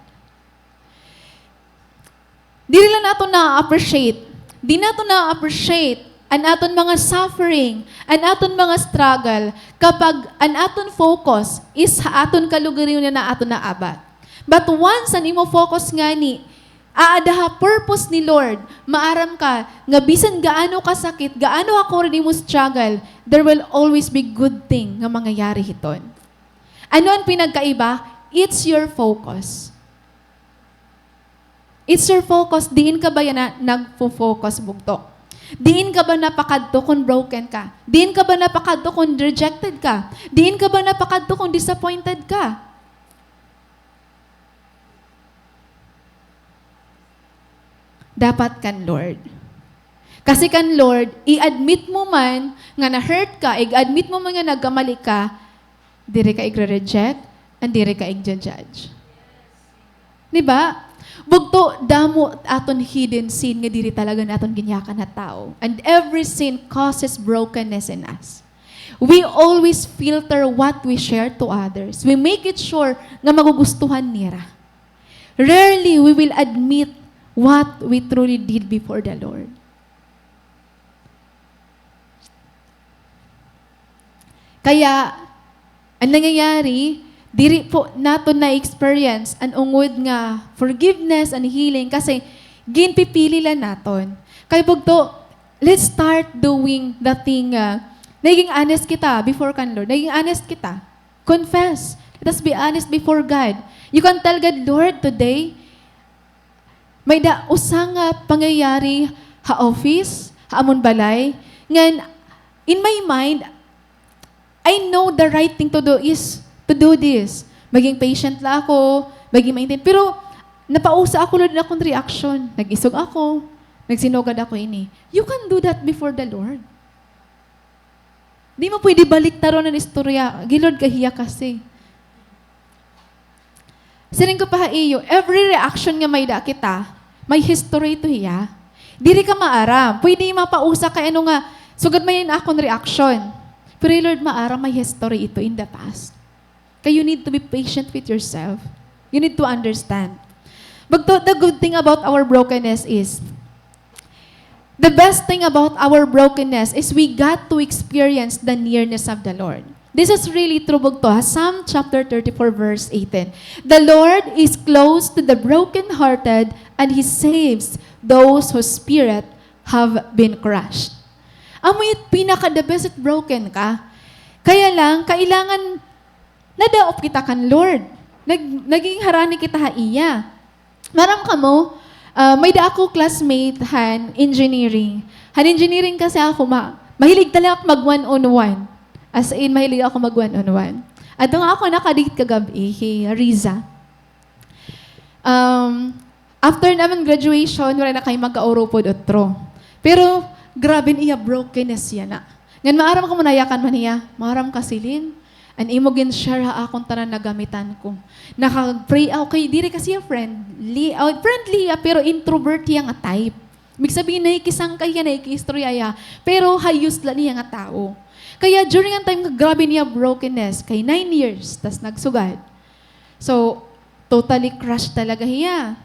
Dili lang nato na-appreciate. Di nato na-appreciate ang aton mga suffering, ang aton mga struggle, kapag ang aton focus is sa aton kalugarin na aton naabat. But once ang imo focus nga ni, aadaha purpose ni Lord, maaram ka, nga bisan gaano kasakit, gaano ako rin imo struggle, there will always be good thing nga mangyayari hiton. Ano ang pinagkaiba? It's your focus. It's your focus. Diin ka ba yan na nagpo-focus bugto? Diin ka ba napakadto kung broken ka? Diin ka ba napakadto kung rejected ka? Diin ka ba napakadto kung disappointed ka? Dapat kan Lord. Kasi kan Lord, i-admit mo man nga na-hurt ka, i-admit mo man nga nagkamali ka, diri ka i-reject, and diri ka i-judge. Diba? Bugto, damo aton hidden sin nga diri talaga naton ginyakan na tao. And every sin causes brokenness in us. We always filter what we share to others. We make it sure nga magugustuhan nila. Rarely we will admit what we truly did before the Lord. Kaya, ang nangyayari, diri po nato na experience ang ungod nga forgiveness and healing kasi ginpipili lang naton. Kaya bugto, let's start doing the thing. Naging honest kita before kan Lord. Naging honest kita. Confess. Let us be honest before God. You can tell God, Lord, today, may usang pangyayari ha office, ha amon balay, ngan in my mind, I know the right thing to do is to do this. Maging patient la ako, maging maintain. Pero, napausa ako Lord na akong reaction. Nag-isog ako, nagsinugad ako ini. You can do that before the Lord. Di mo pwede balik taro ng istorya. Gilord kahiya kasi. Siling ko pa iyo, every reaction nga may da kita, may history to hiya. Diri ka maaram. Pwede mapausa ka ano nga, sugad may na akong reaction. Pero Lord, maaram may history ito in the past. Kaya you need to be patient with yourself. You need to understand. But the good thing about our brokenness is, the best thing about our brokenness is we got to experience the nearness of the Lord. This is really true bugto. Psalm chapter 34 verse 18. The Lord is close to the brokenhearted and He saves those whose spirit have been crushed. Amoy pinaka-the best at broken ka. Kaya lang, kailangan nadaop kita kan Lord. Naging harani kita haiya. Maram ka mo, may da ako classmate han engineering. Han engineering kasi ako mahilig talaga mag one-on-one. As in, mahilig ako mag one-on-one. At nga ako nakadate kagabi, kay Riza. After naman graduation, wala na kayo magka-oro po dotro. Pero, grabe niya, brokenness yan na. Ngan maaram ka mo nayakan man niya, maaram ka silin. And imo gin share ha akong tanan nagamitan ko. Naka-pray ako kay diri kasi friendly, pero introvert yang nga type. Mig sabihin nakikisang kaya nakikistorya ya, pero hayus la niya nga tao. Kaya during ang time nga grabe niya brokenness, kay 9 years tas nagsugad. So totally crushed talaga hiya.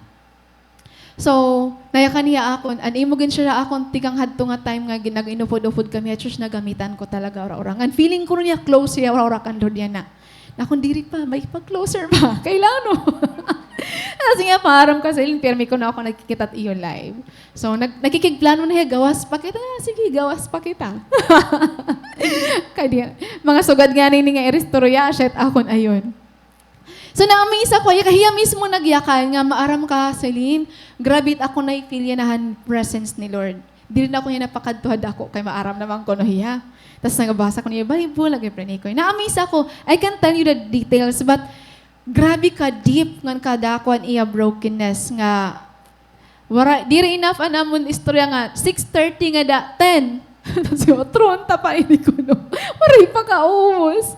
So, nayakan niya akon, an imo gin siya akon tigang hadto nga time nga ginag-inupod-upod kami at church nagamitan ko talaga ora-orangan. Feeling ko niya close siya ora-ora kan Lord yan na. Nakon diri pa, may pag-closer pa. Kailangan mo. Kasi nga parang kasi permi ko na ako nagkikita at iyo live. So, nakikigplano na hiya, gawas pa kita. Sige, gawas pa kita. Kaya mga sugad nga ni nga iristorya, shit akon ayon. So, naamisa ko, kahiya mismo nagyakan nga, maaram ka, Celine, grabe ako na i-feel presence ni Lord. Di rin ako niya napakadtuhad ako, kay maaram naman ko no hiya. Tapos nagabasa ko niya, Bible, lagi ko. Naamisa ko, I can tell you the details, but grabe ka deep nga kadakwan iya brokenness nga. Di rin enough anamon istorya nga, 6:30 nga 10, Tapos yung tronta pa, hindi ko no. Maray pa kaumos.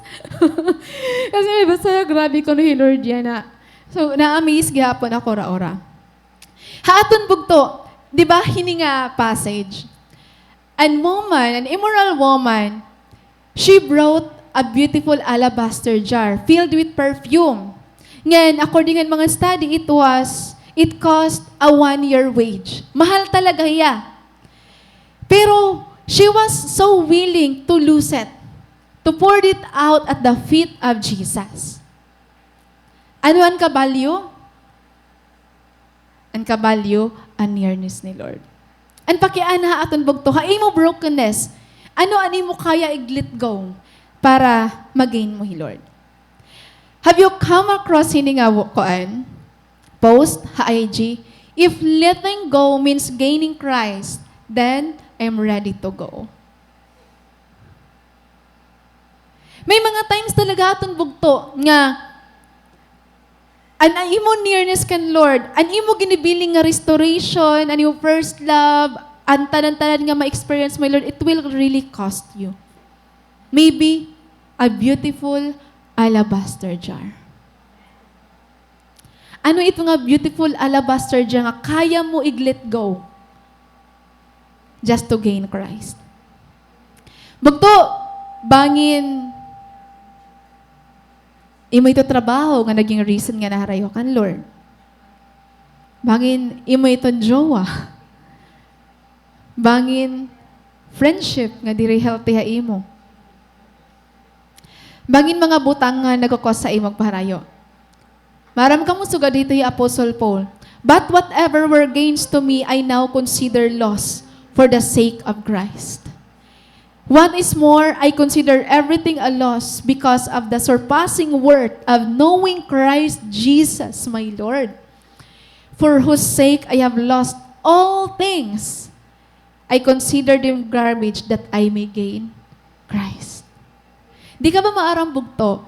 Kasi basta grabe ko no, Lord yan na. So, na-amaze gihapon ako ra-ora. Haaton bugto, di ba, hininga passage. An immoral woman, she brought a beautiful alabaster jar filled with perfume. Ngayon, according to mga study, it cost a 1-year wage. Mahal talaga iya. Pero, she was so willing to lose it, to pour it out at the feet of Jesus. Ano ang kabalyo? Ang kabalyo, ang nearness ni Lord. Ang pakiana aton bugto, imo brokenness, ano mo kaya i-let go para magain mo, Lord? Have you come across hininga koan? Post, ha-IG, if letting go means gaining Christ, then I'm ready to go. May mga times talaga aton bugto nga an imo nearness kan Lord, an imo ginibiling nga restoration, an imo first love, an tanan-tanan nga ma-experience my Lord, it will really cost you. Maybe a beautiful alabaster jar. Ano ito nga beautiful alabaster jar nga kaya mo i-let go just to gain Christ? Bugto, bangin imo ito trabaho nga naging reason nga naharayo kan Lord. Bangin imo itong jowa. Bangin friendship nga diri healthy ha imo. Bangin mga butang nga nagkakos sa imong paharayo. Maram ka mo sugad dito yung Apostle Paul. But whatever were gains to me, I now consider loss for the sake of Christ. What is more, I consider everything a loss because of the surpassing worth of knowing Christ Jesus, my Lord, for whose sake I have lost all things. I consider them garbage that I may gain Christ. Di ka ba maarambog to?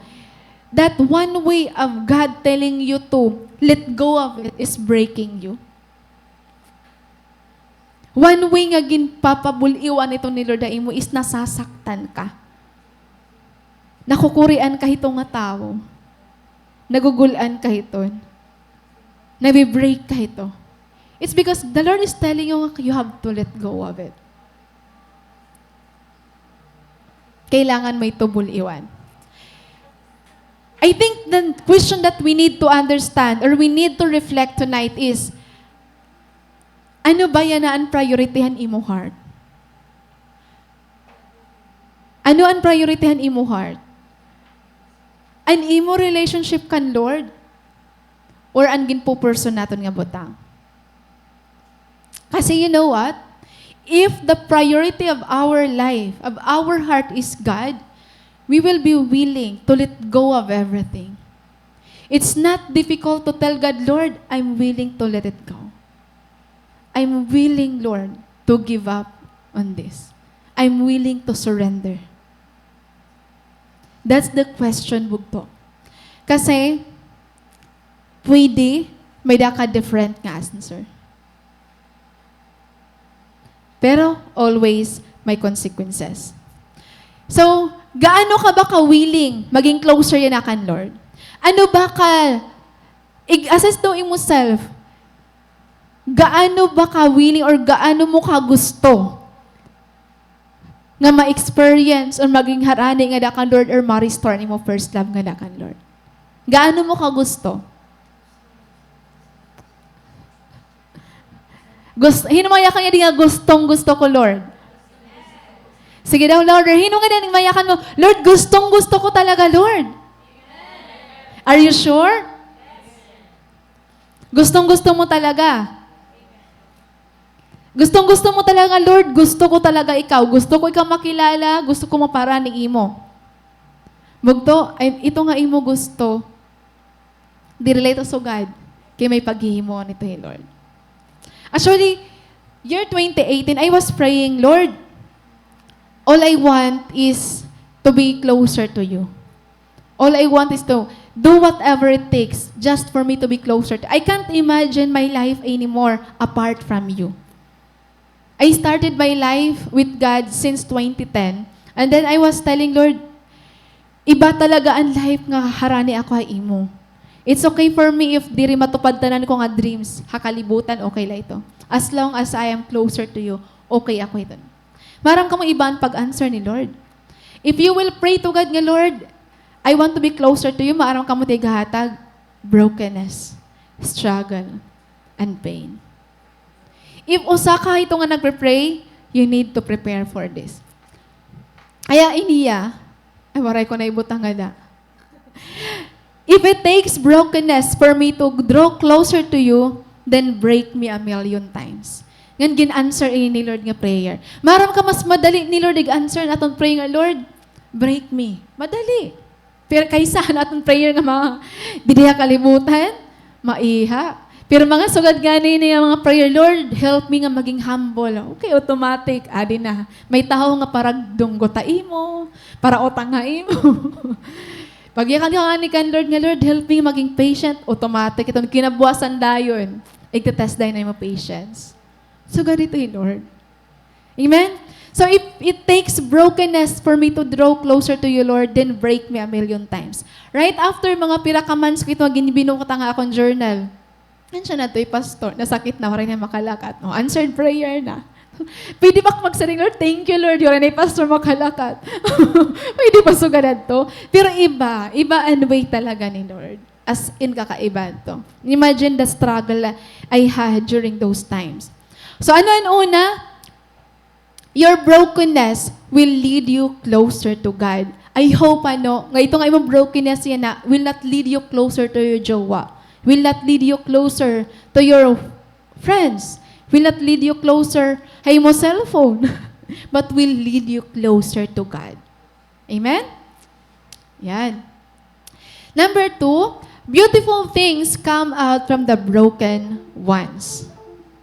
That one way of God telling you to let go of it is breaking you. One way nga ginpapabuliwan ito ni Lord imo is nasasaktan ka. Nakukurian ka hitong nga tao. Nagugulan ka hiton. Nabibreak ka hito. It's because the Lord is telling you have to let go of it. Kailangan may tubuliwan. I think the question that we need to understand or we need to reflect tonight is, ano ba yan na ang prioritihan imo heart? Ano ang prioritihan imo heart? An imo relationship kan Lord? Or an ginpo-person naton nga butang? Kasi you know what? If the priority of our life, of our heart is God, we will be willing to let go of everything. It's not difficult to tell God, Lord, I'm willing to let it go. I'm willing, Lord, to give up on this. I'm willing to surrender. That's the question, bugto. Kasi, pwede, may different nga answer. Pero, always, may consequences. So, gaano ka ba ka-willing maging closer yan na kan Lord? Ano ba ka, i-assess daw imo self, gaano ba ka willing or gaano mo ka gusto nga ma-experience or maging harani nga dakan Lord or ma-restore ni mo first love nga dakan Lord? Gaano mo ka gusto? Hinumaya ka nga di nga gustong-gusto ko, Lord. Sige daw, Lord. Hinumayakan mo, Lord, gustong-gusto ko talaga, Lord. Are you sure? Gustong-gusto mo talaga. Gustong-gusto mo talaga, Lord. Gusto ko talaga ikaw. Gusto ko ikaw makilala. Gusto ko mapara ni imo. Bugto, ito nga imo gusto. Di-relate to God. Kaya may paghihimo nito, Lord. Actually, year 2018, I was praying, Lord, all I want is to be closer to you. All I want is to do whatever it takes just for me to be closer to you. I can't imagine my life anymore apart from you. I started my life with God since 2010. And then I was telling Lord, iba talaga ang life nga harani ako ay imo. It's okay for me if diri matupad tanan ko nga dreams, hakalibutan, okay la ito. As long as I am closer to you, okay ako ito. Maram ka mo ibang pag-answer ni Lord. If you will pray to God nga, Lord, I want to be closer to you, maram ka mo tigahatag, brokenness, struggle, and pain. If usa ka ito nga nagpre-pray, you need to prepare for this. Kaya iniya, ay waray ko na ibutang nga na. If it takes brokenness for me to draw closer to you, then break me 1,000,000 times. Ngan gin-answer ni Lord nga prayer. Maram ka mas madali ni Lord answer natong prayer nga, Lord, break me. Madali. Pero kaysa natong prayer nga mga didiha kalibutan, maiha. Pero mga sugad gani niya mga prayer, Lord, help me nga maging humble. Okay, automatic. Adi na. May tao nga parang dunggotai mo, para otangay mo. Pag yakan ka ni kan Lord nga, Lord, help me maging patient. Automatic. Itong kinabuasan dayon. Igtetest dayon na yung patience. So, ganito Lord. Amen? So, if it takes brokenness for me to draw closer to you, Lord, then break me 1,000,000 times. Right after mga pirakamans ko ito, ginibinukot nga akong journal. Ansya na ito, pastor. Nasakit na, wala na makalakat. No, answered prayer na. Pwede ba magsaring, Lord, thank you, Lord. Wala na pastor makalakat. Pwede pa sugaran to. Pero iba and way talaga ni Lord. As in kakaiba to. Imagine the struggle I had during those times. So ano ang una? Your brokenness will lead you closer to God. I hope nga ito nga imong brokenness yan na will not lead you closer to your jowa. Will not lead you closer to your friends. Will not lead you closer hay mo cellphone. But will lead you closer to God. Amen? Yan. Number 2, beautiful things come out from the broken ones.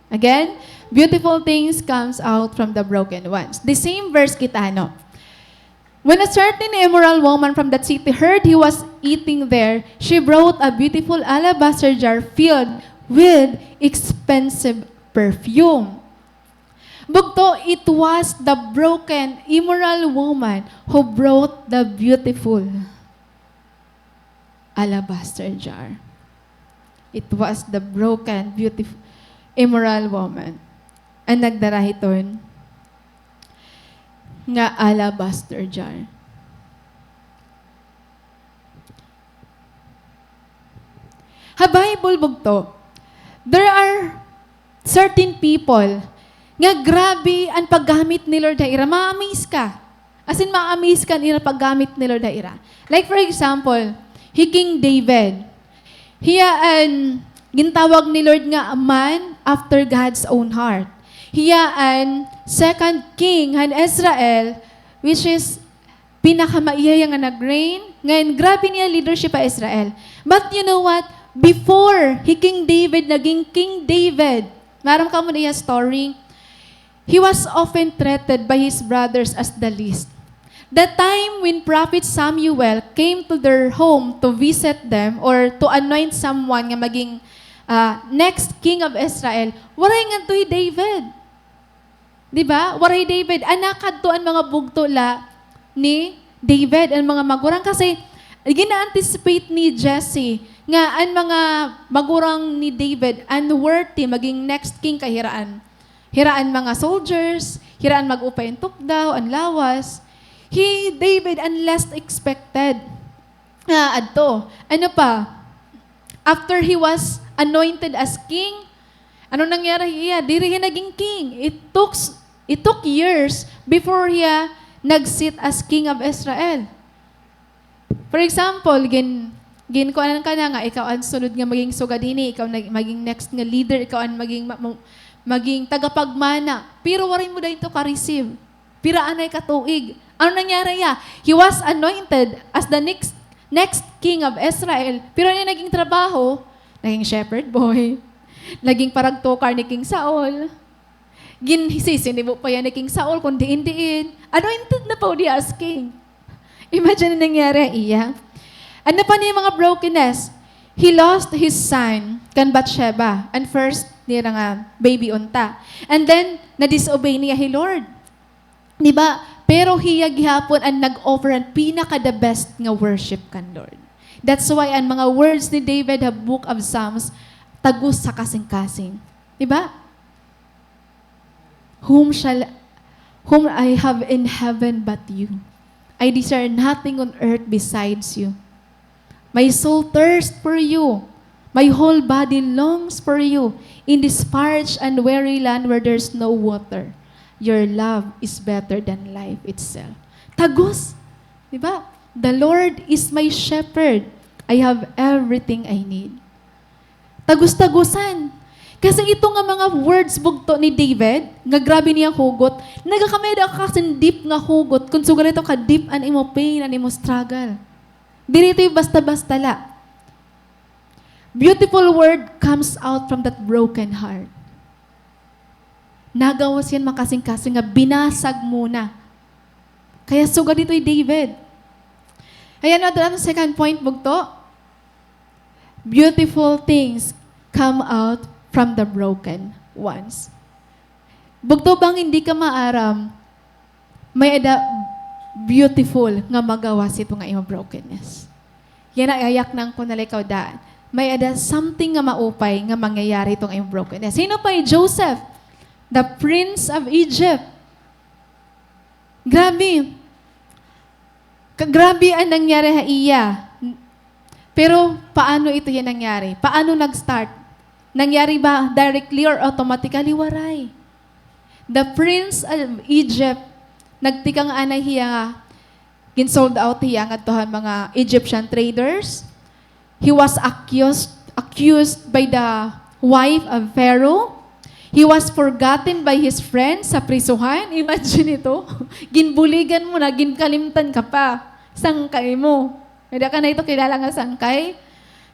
Again, beautiful things comes out from the broken ones. The same verse kita, no? When a certain immoral woman from that city heard he was eating there, she brought a beautiful alabaster jar filled with expensive perfume. Bugto, it was the broken, immoral woman who brought the beautiful alabaster jar. It was the broken, beautiful, immoral woman. Ang nagdarahiton nga alabaster jar. Ha Bible bugto, there are certain people nga grabe ang paggamit ni Lord Haira. Ma-amaze ka. As in, ma-amaze ka nila paggamit ni Lord Haira. Like for example, King David. Hiya an gintawag ni Lord nga a man after God's own heart. Hiya an second king han Israel, which is pinakamaiyaya nga nag-reign. Ngayon, grabe niya leadership pa Israel. But you know what? Before King David naging King David, maram ka mo niya story, he was often treated by his brothers as the least. The time when Prophet Samuel came to their home to visit them or to anoint someone nga maging next king of Israel, waray nga to David. Diba? Waray David. Anakad to ang mga bugtula ni David, ang mga magurang. Kasi gina-anticipate ni Jesse nga ang mga magurang ni David unworthy maging next king kahiraan. Hiraan mga soldiers, hiraan mag-upay ang tukdaw, ang lawas. David, ang less expected. Ano pa? After he was anointed as king, ano nangyari iya? Diri siya naging king. It took years before siya nag-sit as king of Israel. For example, kuanan ka na nga, ikaw ang sunod nga maging sugadini, ikaw maging next nga leader, ikaw ang maging tagapagmana. Pero waray mo dahil ito ka-receive. Piraan ay katuig. Ano nangyari ya? He was anointed as the next king of Israel. Pero niya naging trabaho, naging shepherd boy, naging parang tokar ni King Saul. Sisindibo pa yan ni King Saul, kung diin-diin. Anointed na po di as king. Imagine na nangyari iya. Ano pa niya mga brokenness? He lost his son, kan Bathsheba. And first niya nga baby unta. And then, na-disobey niya, hey Lord. Diba? Pero hiya gihapon ang nag-offer ang pinaka-the best nga worship kan Lord. That's why ang mga words ni David sa Book of Psalms, tagus sa kasing-kasing. Diba? Whom I have in heaven but you. I desire nothing on earth besides you. My soul thirsts for you. My whole body longs for you. In this parched and weary land where there's no water, your love is better than life itself. Tagus. Diba? The Lord is my shepherd. I have everything I need. Tagus-tagusan. Kasi ito nga mga words bugto ni David, nga grabe niya hugot, nagakamay da kasing deep nga hugot, kung sugar ito ka deep an imo pain, an imo struggle. Dito yung basta-basta la. Beautiful word comes out from that broken heart. Nagawas yan makasing-kasing nga binasag muna. Kaya sugar dito yung David. Ayan, ang second point bugto. Beautiful things come out from the broken ones. Bugto bang hindi ka maaram, may beautiful nga magawas ito nga imo brokenness. Yan ang ayak ng kunalikaw daan. May something nga maupay nga mangyayari itong imo brokenness. Sino pa Joseph? The Prince of Egypt. Grabe. Grabe ang nangyari sa iya. Pero paano ito yan nangyari? Paano nag-start? Nangyari ba directly or automatically? Waray. The Prince of Egypt, nagtikang anay hiya nga, ginsold out hiya nga tohan mga Egyptian traders. He was accused by the wife of Pharaoh. He was forgotten by his friends sa prisuhan. Imagine ito. Ginbuligan mo na, ginkalimtan ka pa. Sangkay mo. Hindi ka na ito kilala nga sangkay.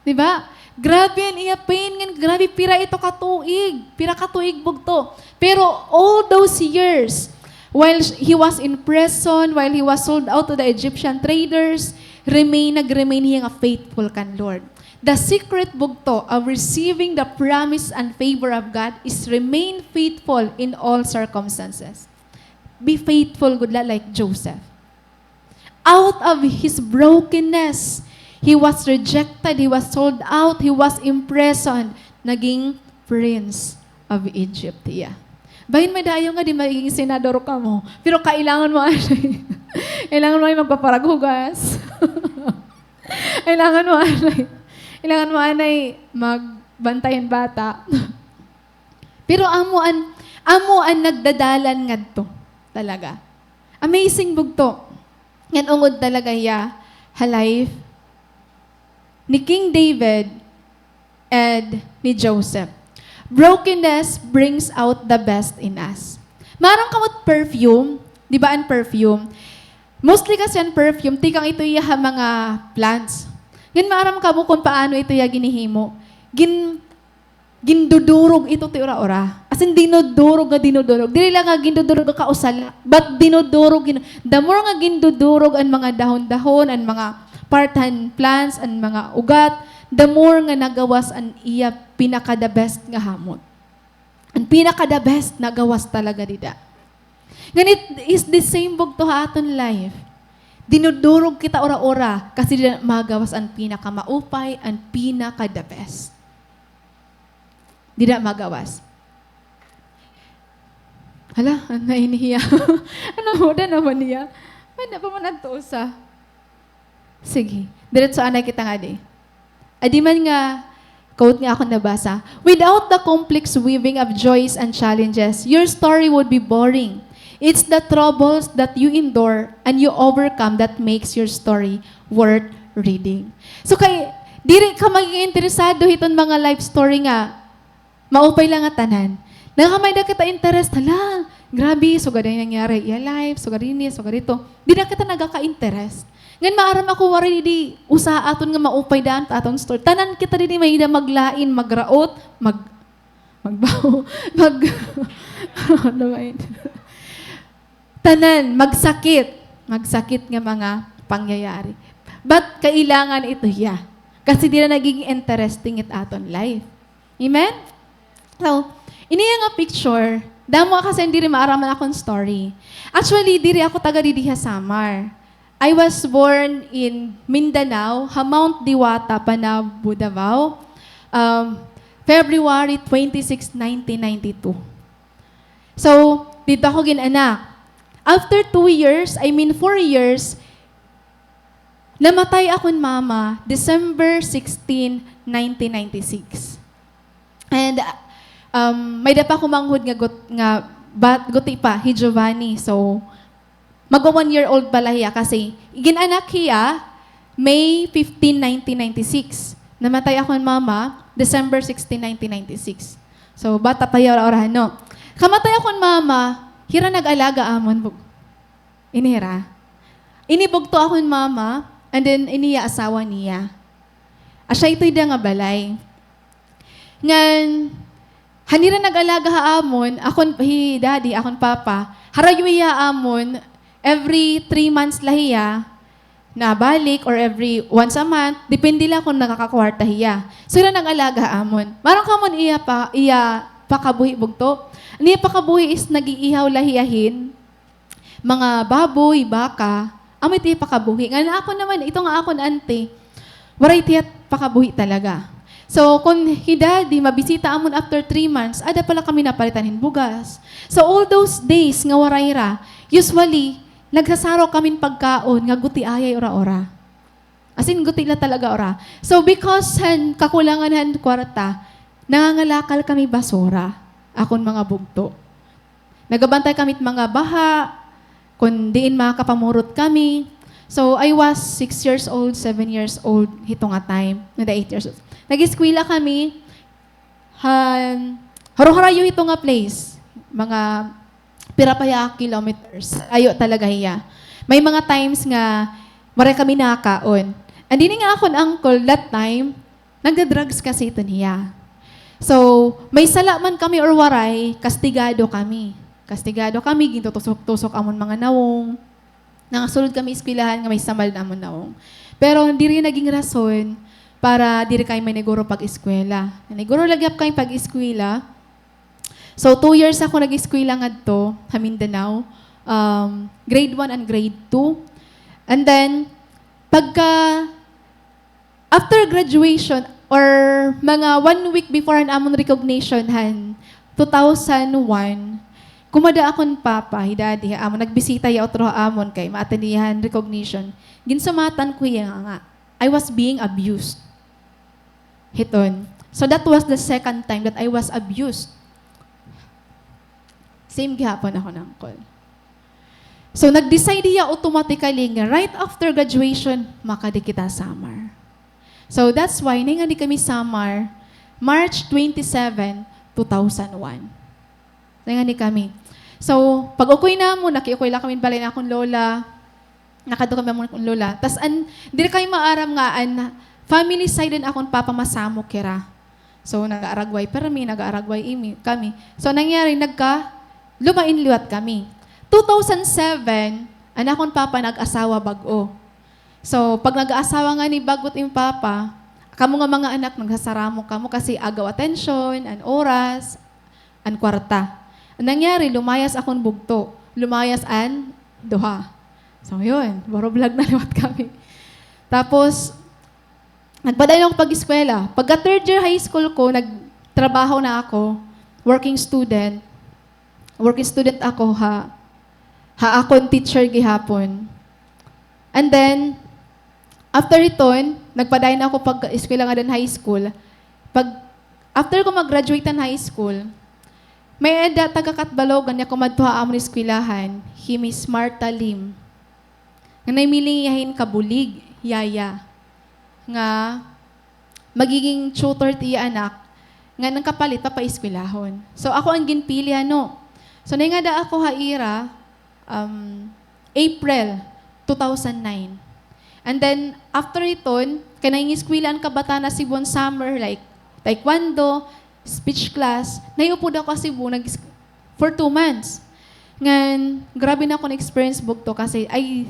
Diba? Grabe yan, iya pain nga, grabe, pira ito katuig. Pira katuig bugto. Pero all those years, while he was in prison, while he was sold out to the Egyptian traders, nag-remain hiya nga faithful kan Lord. The secret bugto of receiving the promise and favor of God is remain faithful in all circumstances. Be faithful, good like Joseph. Out of his brokenness, he was rejected, he was sold out, he was imprisoned, naging Prince of Egypt. Yeah. Bahin madayo nga di magiging senador ka mo, pero kailangan mo kailangan mo ay magpaparaghugas. kailangan mo anay magbantayan bata. Pero amo an nagdadalan ngadto talaga. Amazing bugto. Yan ungod talaga ya life ni King David and ni Joseph. Brokenness brings out the best in us. Marang kamot perfume, di ba ang perfume? Mostly kasi ang perfume, tikang ito iya mga plants. Gan maaram ka mo kung paano ito iya ginihimo. Gindudurog ito ti ora-ora. As in, dinudurog. Dili lang nga gindudurog ka usala, but dinudurog. The more nga gindudurog ang mga dahon-dahon, ang mga part-hand plants, ang mga ugat, the more nga nagawas ang iya pinaka-the best nga hamot. Ang pinaka-the best nagawas talaga dida. Ganit is the same bugto ha aton life. Dinudurog kita ora-ora kasi dida magawas ang pinaka-maupay, ang pinaka-the best. Dida magawas. Hala, nainihiya. Ano naman niya? Ay, na pa man nagtuusa. Sige, diretso anay kita nga di. Adi man nga, quote nga ako nabasa, without the complex weaving of joys and challenges, your story would be boring. It's the troubles that you endure and you overcome that makes your story worth reading. So diri ka maging interesado hiton mga life story nga, maupay lang nga tanan. Nakakamay na kita interest, hala, grabe, so gada yung nangyari, iya life, so gada ini, so gada ito. Di na kita nagaka-interest. Ngan maaram ako wari di usa aton nga maupay daan ta aton store. Tanan kita di may ida maglain, magraot, magbaho, tanan, magsakit nga mga pangyayari. But kailangan ito ya. Kasi di na naging interesting it aton life. Amen? So, iniya nga picture, damo kasi hindi rin maaraman akong story. Actually, diri ako taga didiha Samar. I was born in Mindanao, Mount Diwata, Panabo, Davao, February 26, 1992. So, dito ako ginanak. After 4 years, namatay akong mama, December 16, 1996. And may dapa ko manghud nga guti pa, hi Giovanni. So, magwa 1 year old pala hiya kasi ginanak hiya May 15, 1996. Namatay akong mama, December 16, 1996. So, bata pa yung orahan, no? Kamatay akong mama, hira nag-alaga amon. Inihira. Inibugto akong mama, and then iniya asawa niya. Asya ito'y da nga balay. Ngan, hanira nag-alaga haamon, akon hi daddy, akon papa, harayuya amon, every 3 months lahiya, na balik or every once a month, depende lang kung nakakakwarta hiya. So, yun nag-alaga amon. Marang kamon iya pakabuhi bugto. Niya pakabuhi is nag-iihaw lahiyahin, mga baboy, baka, amoy tiya pakabuhi. Nga ako naman, ito nga akon ante, waray tiya pakabuhi talaga. So, kung hidadi, mabisita amon after 3 months, ada pala kami napalitan bugas. So, all those days nga warayra, usually, nagsasaraw kami pagkaon, nga guti ayay ora-ora. As in, guti na talaga ora. So, because kakulangan kwarta, nangangalakal kami basura, akon mga bugto. Nagabantay kami mga baha, kung diin makapamurot kami. So, I was 6 years old, 7 years old, hito nga time, nada 8 years old. Nag-eskwila kami, haro-harayo hito nga place, mga pirapaya kilometers. Ayo talaga hiya. May mga times nga, maray kami nakakaon. And din nga akon uncle, that time, nagda-drugs kasi ito niya. So, may salaman kami or waray, kastigado kami. Kastigado kami, gintutusok-tusok amon mga nawong. Nangasulod kami iskwilahan nga may samal na amon nawong. Pero hindi rin naging rason para diri kayo may neguro pag-eskwela. Neguro lagyap kayo pag-eskwela. So, 2 years ako nag-eskwela ngadto, sa Mindanao. Grade 1 and grade 2. And then, after graduation, or mga 1 week before ang amon recognition, 2001, kumada akon papa, hidadi, amon, nagbisita ya otro amon kay maatendihan recognition. Ginsumatan ko nga, I was being abused. Hiton. So that was the second time that I was abused. Same gihapon ako ng call. So nag-decide niya automatically nga right after graduation, makadikita Samar. So that's why, nga di kami Samar, March 27, 2001. Nga di kami. So, pag-ukoy na mo, nakiukoy lang kami balay na akong lola, nakado kami mo akong lola. Tas, di kayo maaram nga, family side din akong papa masamo kira. So, nag-aaragway, pero nag-aaragway kami. So, nangyari, lumain-liwat kami. 2007, akong papa nag-asawa bago. So, pag nag-aasawa nga ni bagot yung papa, kamo nga mga anak, nagsasaramo kamo kasi agaw atensyon, an oras, an kwarta. Ang nangyari, lumayas akong bugto. Lumayas an duha. So, yun. Baro vlog na liwat kami. Tapos, nagpadayon ako pag-eskwela. Pagka third year high school ko, nagtrabaho na ako, working student. Working student ako, akong teacher gihapon. And then, after iton, nagpadayon ako pag-eskwela nga din high school. After ko mag-graduate ng high school, may eda taga-Katbalogan niya kumadtuha amon eskwilahan, hi Miss Marta Lim. Nga naimiling yahin kabulig, yaya. Nga magiging tutor tiya anak, nga nang kapalit papa-eskwilahon. So ako ang ginpili So nga da ako haira, April 2009. And then, after iton, kanayong eskwilaan kabata na Cebuan summer, like taekwondo, speech class, naiupo daw kasi Cebu for 2 months. Ngan, grabe na ako na-experience bugto kasi I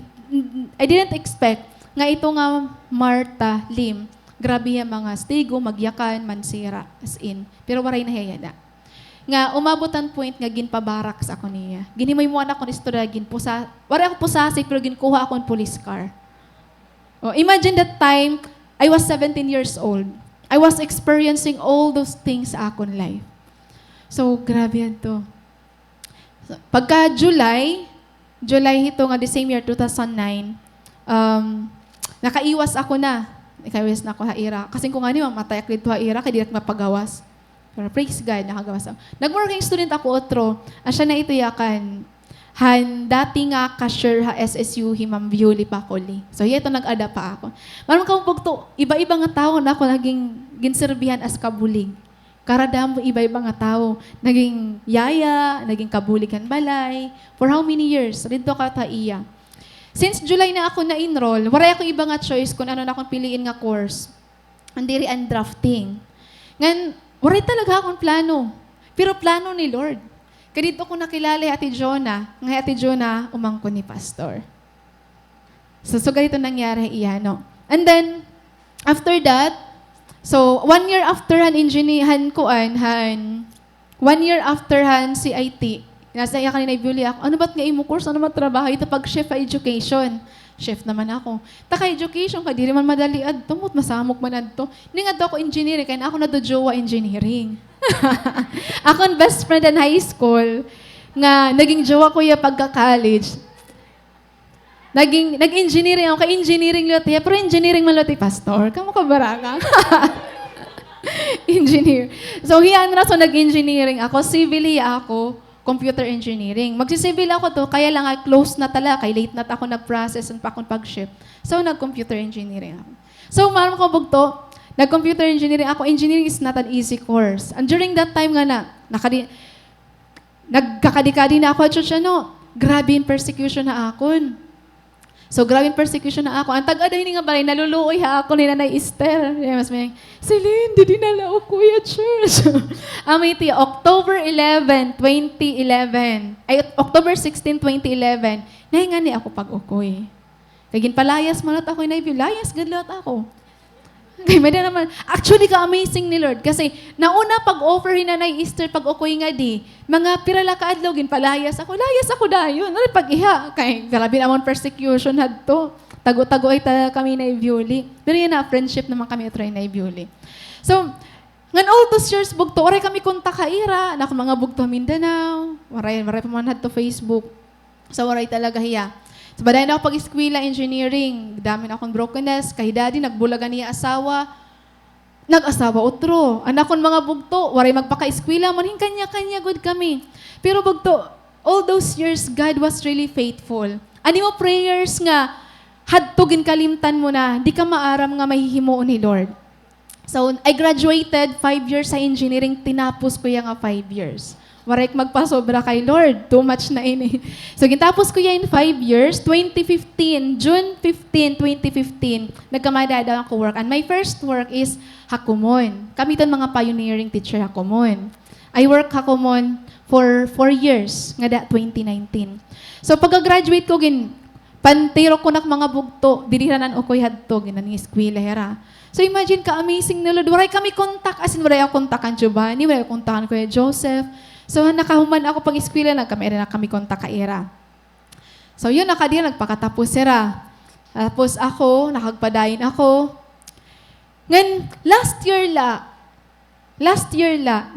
didn't expect nga ito nga Marta Lim, grabe yung mga stigo, magyakan, mansira, as in. Pero waray na hiyada. nga umabutan point nga ginpabarak sa ako niya. Ginhimoy mo anak ko ni istorya, wala ako pusasik, pero ginkuha akong police car. Oh, imagine that time, I was 17 years old. I was experiencing all those things sa akong life. So, grabe yan to. So, pagka July ito nga the same year, 2009, nakaiwas ako na. Nakaiwas na ako haira. Kasi kung ano, matay ako dito haira, kaya di mapagawas. Pero praise God, nakagawas ako. Nag-working student ako, otro. Asya na ito yakan. Dati nga cashier ha SSU, Ma'am Violi Pacoli. So, ito nag-ada pa ako. Marang kapag to, iba-iba nga tao na ako naging ginserbihan as kabulig. Karadam mo iba-iba nga tao. Naging yaya, naging kabuligan balay. For how many years? Rito ka taiya. Since July na ako na-enroll, wala ako iba nga choice kung ano na akong piliin nga course. Andiri ang drafting. Ngan, wala talaga akong plano. Pero plano ni Lord. Kadito ko nakilala Ate Jonah. Ngay Ate Jonah, umangko ni Pastor. So ganito nangyari iyan, no? And then, after that, so 1 year after engineer koan, 1 year after si IT, nasa iya kanina ibuli ako, ano ba't nga imo course? Ano ba't trabaho? Ito pag chef education. Chef naman ako. Taka education ka, di man madali adto, mo't masamok man adto. Hindi nga ako engineering, kaya ako na do jowa engineering. Akong best friend in high school, nga naging jowa ko ya pagka-college. Nag-engineering ako, ka-engineering lote, pero engineering man lote, pastor. Kamu ka baraka? Engineer. So, hiyan na so nag-engineering ako, civil ako, computer engineering. Magsi-civil ako to, kaya lang close na tala, kay late na ako nag-process and pa akong pag-ship. So, nag-computer engineering ako. So, maram ko bugto, nag-computer engineering ako. Engineering is not an easy course. And during that time nga nagkakadikadi na ako at no, grabe yung persecution na akon. So, grabe yung persecution na ako. Ang tag-ada hindi nga balay, naluluoy ha ako ni Nanay Esther. Mas may, Celine, di dinala ako kuya church. Amiti, October 11, 2011. Ay, October 16, 2011. Nahinga ni ako pag-ukoy. Kaya ginpalayas manot ako na layas, gadlot ako. Kaya may naman, actually ka-amazing ni Lord. Kasi nauna pag-offer Nanay Esther, pag-ukoy nga di, mga pirala ka adlaw, ginpalayas ako dayon. Ano pag-iha? Kaya grabe naman persecution hadto. Tago-tago ay kami na Violi. Pero yan na, friendship naman kami at na Violi. So, ngan all those years bugto, oray kami kontak kaira, na mga bugto Mindanao, waray pa man hadto Facebook. So, waray talaga hiya. So, badayin ako pag-eskwela engineering, dami na akong brokenness, kay daddy, nagbulagan niya asawa, nag-asawa otro. Anak kong mga bugto, waray magpaka-eskwela, maning kanya-kanya good kami. Pero bugto, all those years, God was really faithful. Ani mo prayers nga, hadtugin kalimtan mo na, di ka maaram nga mahihimo ni Lord. So, I graduated 5 years sa engineering, tinapos ko yung 5 years. Waray magpasobra kay Lord. Too much na ini. So, gintapos ko yan in 5 years. 2015, June 15, 2015, nagkamadada ako work. And my first work is Hakumon. Kami ito mga pioneering teacher Hakumon. I work Hakumon for 4 years, nga 2019. So, pagka-graduate ko, pantiro ko nak mga bugto, diriranan o ko'y hadto, ginang eskwela hera. So, imagine ka, amazing na Lord. Waray kami kontak, as in waray ako kontakan Giovanni, waray ako kontakan Kuya Joseph. So, nakahuman ako pang eskwela, kami kontak ka era. So, yun, nagpakatapos sira. Tapos ako, nakagpadayin ako. Ngayon, last year la,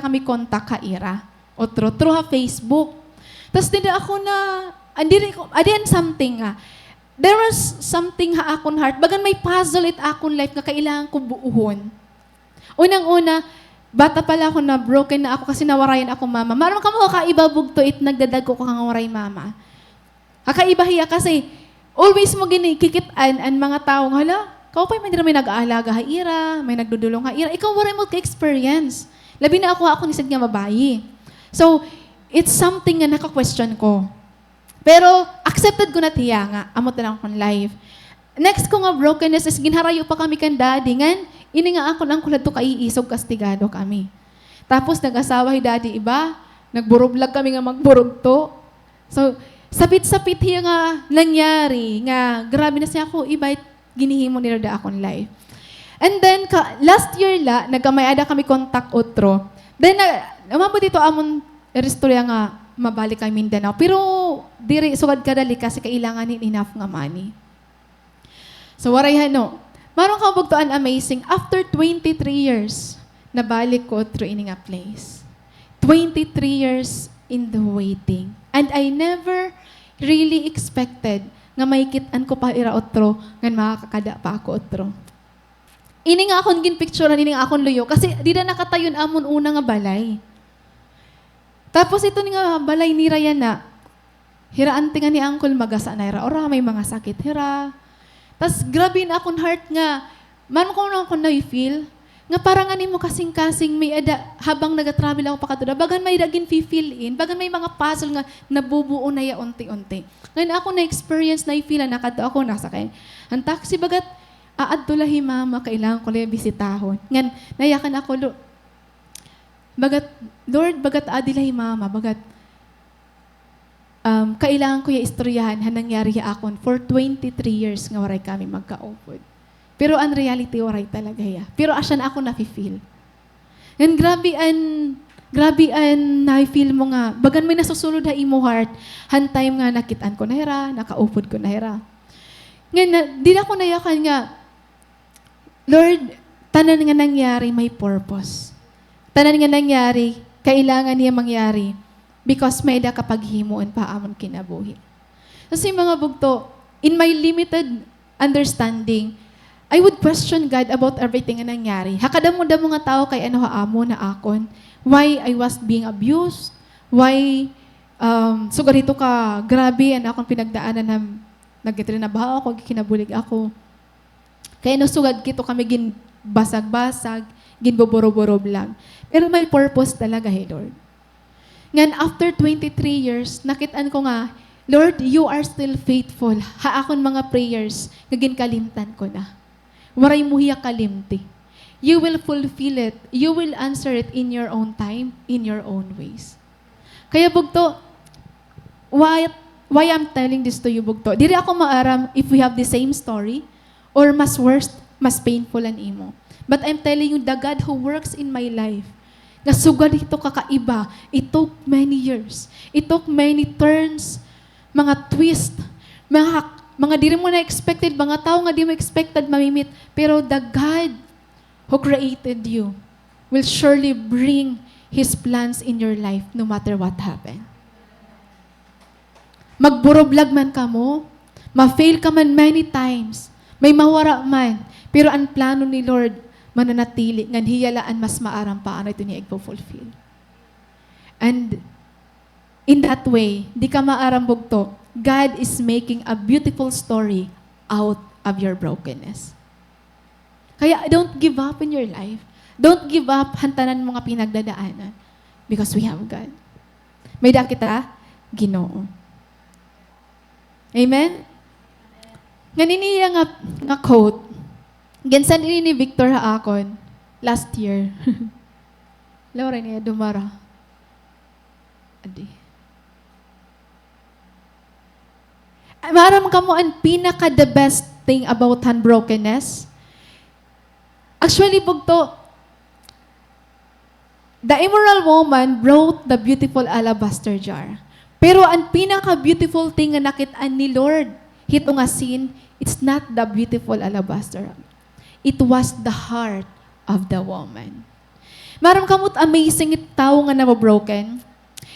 kami kontak ka era. O through ha Facebook. Tapos din ako na, adiyan something nga. There was something ha akong heart. Bagan may puzzle it akong life nga kailangan ko buuhon. Unang-una, bata pala ako na broken na ako kasi nawarayan ako mama. Maram ka mo kakaiba bugto it nagdadag ko kang waray mama. Kakaiba hiya kasi always mo kikitaan ang mga taong hala, kaupay man may nag-aalaga ha ira, may nagdudulong ha ira. Ikaw waray mo ka-experience. Labi na ako nisad nga babayi. So, it's something nga naka-question ko. Pero accepted ko na tiya nga, amot na lang akong life. Next ko nga brokenness is ginharayo pa kami kan daddy ngan ini nga ako nang kulad to kaiisog kastigado kami. Tapos nag-asawa hi daddy iba, nagburublag kami nga magburog to. So sapit-sapit hiya nga nangyari nga grabe na siya ako iba ginihimo nila da akong life. And then last year nagkamayada kami contact otro. Then, umabot dito amon restorya nga mabalik kay Mindanao. Pero, diri, sugad kadali kasi kailangan enough nga money. So, waray no. Marong kabugtuan amazing. After 23 years, nabalik ko through ini nga place. 23 years in the waiting. And I never really expected nga maikitan ko pa ira otro, nga makakakada pa ako otro. Ini nga akong ginpicturean, ini nga akong luyo. Kasi di na nakatayon amon una nga balay. Tapos ito nga balay ni Ryan na, hiraan tinga ni Uncle magasa na ira. Ora may mga sakit, hira. Tapos grabe na akong heart nga, man ko na akong na-feel, nga parang ani mo kasing-kasing may ada, habang nag-travel ako pa katuda, bagan may dagin fi-fill in, bagan may mga puzzle nga nabubuo na ya unti-unti. Ngayon ako na-experience, na-feel na nakato ako nasakay. Ang taxi bagat, aadtulahi mama, kailangan ko lang bisitahon. Ngayon, nayakan ako, bagat, Lord, bagat adilahi mama, bagat, kailangan ko yung istoryahan han nangyari ya akon for 23 years nga waray kami magkaupod. Pero ang reality waray talaga ya. Pero asyan ako na-feel. And grabe an na-feel mo nga. Bagan may nasusunod ha imo heart. Han time nga nakitaan ko na hira, nakaupod ko na hira. Ngayon, di na ko nayakan nga, Lord, tanan nga nangyari may purpose. Tanan nga nangyari, kailangan niya mangyari. Because may da kapag himuon pa amon kinabuhi. Kasi mga bugto, in my limited understanding, I would question God about everything na nangyari. Hakadamo-damo nga tao kay ano haamo na akon. Why I was being abused? Why, so ganito ka, grabe, ano akong pinagdaanan na nagkitrinabaho ako, kinabulig ako. Kaya nasugad kito kami ginbasag-basag, ginboboro-boro lang. Pero may purpose talaga, hey Lord. Ngayon, after 23 years, nakitaan ko nga, Lord, you are still faithful. Haakon mga prayers, naging kalimtan ko na. Waray mo hiya kalimti. You will fulfill it. You will answer it in your own time, in your own ways. Kaya bugto, why I'm telling this to you, bugto? Diri ako maaram if we have the same story, or mas worst, mas painful an imo. But I'm telling you, the God who works in my life, nga sugad ito kakaiba. It took many years. It took many turns, mga twist, mga di mo na expected, mga tao nga di mo expected mamimit. Pero the God who created you will surely bring His plans in your life no matter what happened. Magburoblag man ka mo, ma-fail ka man many times, may mawara man, pero ang plano ni Lord, mananatili, ngan hiyalaan mas maaram pa ano ito niya igpo-fulfill. And in that way, di ka maaram bugto, God is making a beautiful story out of your brokenness. Kaya don't give up in your life. Don't give up hantanan mga pinagdadaanan because we have God. May da kita, Ginoo. Amen? Nganiniya nga quote, gansan ini ni Victor haakon last year. Laura niya dumara. Adi. Maram ka mo ang pinaka the best thing about brokenness. Actually, bugto, the immoral woman brought the beautiful alabaster jar. Pero ang pinaka beautiful thing nga nakitaan ni Lord, hito nga sin, it's not the beautiful alabaster. It was the heart of the woman. Maram kamot amazing it tao nga broken.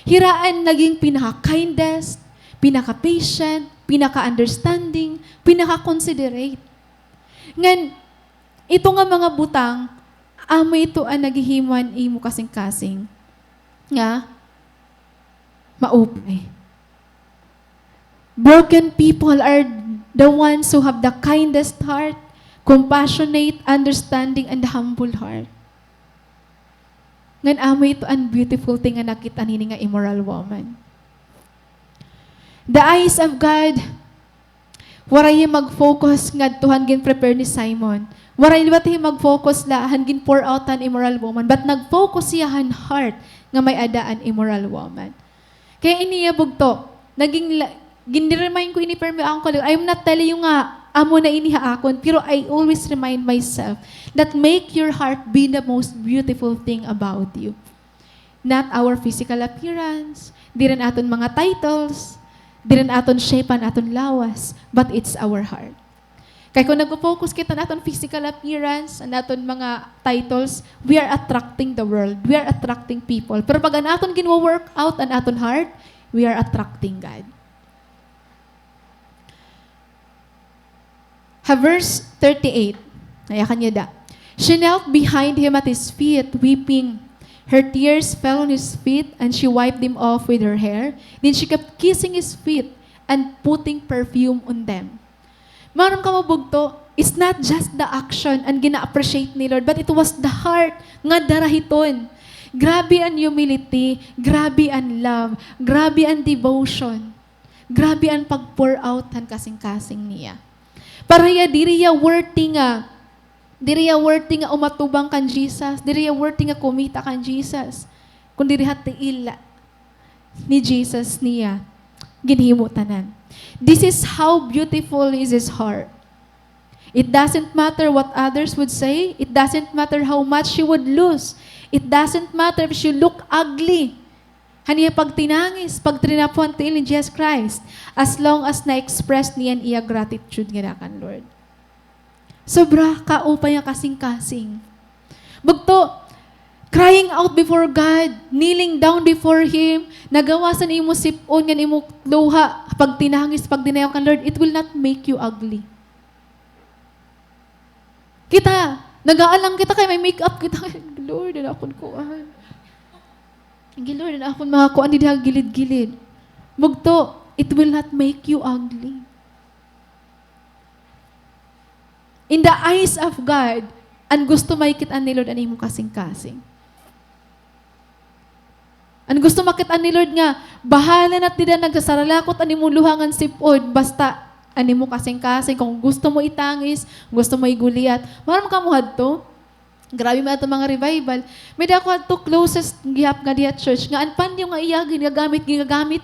Hiraan naging pinaka-kindest, pinaka-patient, pinaka-understanding, pinaka-considerate. Ngan, ito nga mga butang, amo ito ang naghihimuan imo kasing-kasing. Nga, maupay. Broken people are the ones who have the kindest heart, compassionate, understanding, and humble heart. Ngan amo ito ang beautiful thing nga nakita nini nga immoral woman. The eyes of God, waray mag-focus nga tuhan gin prepare ni Simon. Waray ba tayo mag-focus la, hangin pour out an immoral woman, but nag-focus siya han heart nga may adaan immoral woman. Kaya iniya bugto, giniremind ko ini permi ako, I'm not telling you nga, amo na iniha akon, pero I always remind myself that make your heart be the most beautiful thing about you. Not our physical appearance, di rin aton mga titles, di rin aton shapean, aton lawas, but it's our heart. Kaya kung nag-focus kita na aton physical appearance, and aton mga titles, we are attracting the world. We are attracting people. Pero pag aton ginwo-work out ang aton heart, we are attracting God. Verse 38. Nayakan niya da. She knelt behind him at his feet, weeping. Her tears fell on his feet, and she wiped them off with her hair. Then she kept kissing his feet and putting perfume on them. Maram ka mabugto, it's not just the action and gina-appreciate ni Lord, but it was the heart nga darahiton. Grabe ang humility, grabe ang love, grabe ang devotion, grabe ang pag-pour out han kasing-kasing niya. Paraya diriya worthy nga umatubang kan Jesus. Diriya worthy nga kumita kan Jesus. Kung diriya tiila ni Jesus niya, ginhimutanan. This is how beautiful is His heart. It doesn't matter what others would say. It doesn't matter how much she would lose. It doesn't matter if she look ugly. Haniya pag tinangis, pag trinapuan ti ni Jesus Christ, as long as na-express niyan iya gratitude nga kan Lord. Sobra kaupay ang kasing-kasing. Bugto, crying out before God, kneeling down before Him, nagawasan imo sipon, nga imo luha, pag tinangis, pag dinayaw kan Lord, it will not make you ugly. Kita, nag-aalang kita kay may makeup kita, Lord, na akong kuhan. Lord, na akong mga kuhan, hindi gilid-gilid. Bugto, it will not make you ugly. In the eyes of God, ang gusto makita ni Lord, ano yung kasing-kasing. Ang gusto makita ni Lord nga, bahala na't nila nagsasaralakot, ano mo luhangan sipod, basta ano mo kasing-kasing, kung gusto mo itangis, gusto mo iguliat. Maram kamuhad to, grabe mo ito mga revival. May dako to closest gihap nga diya church, nga anpan yung nga iya, ginagamit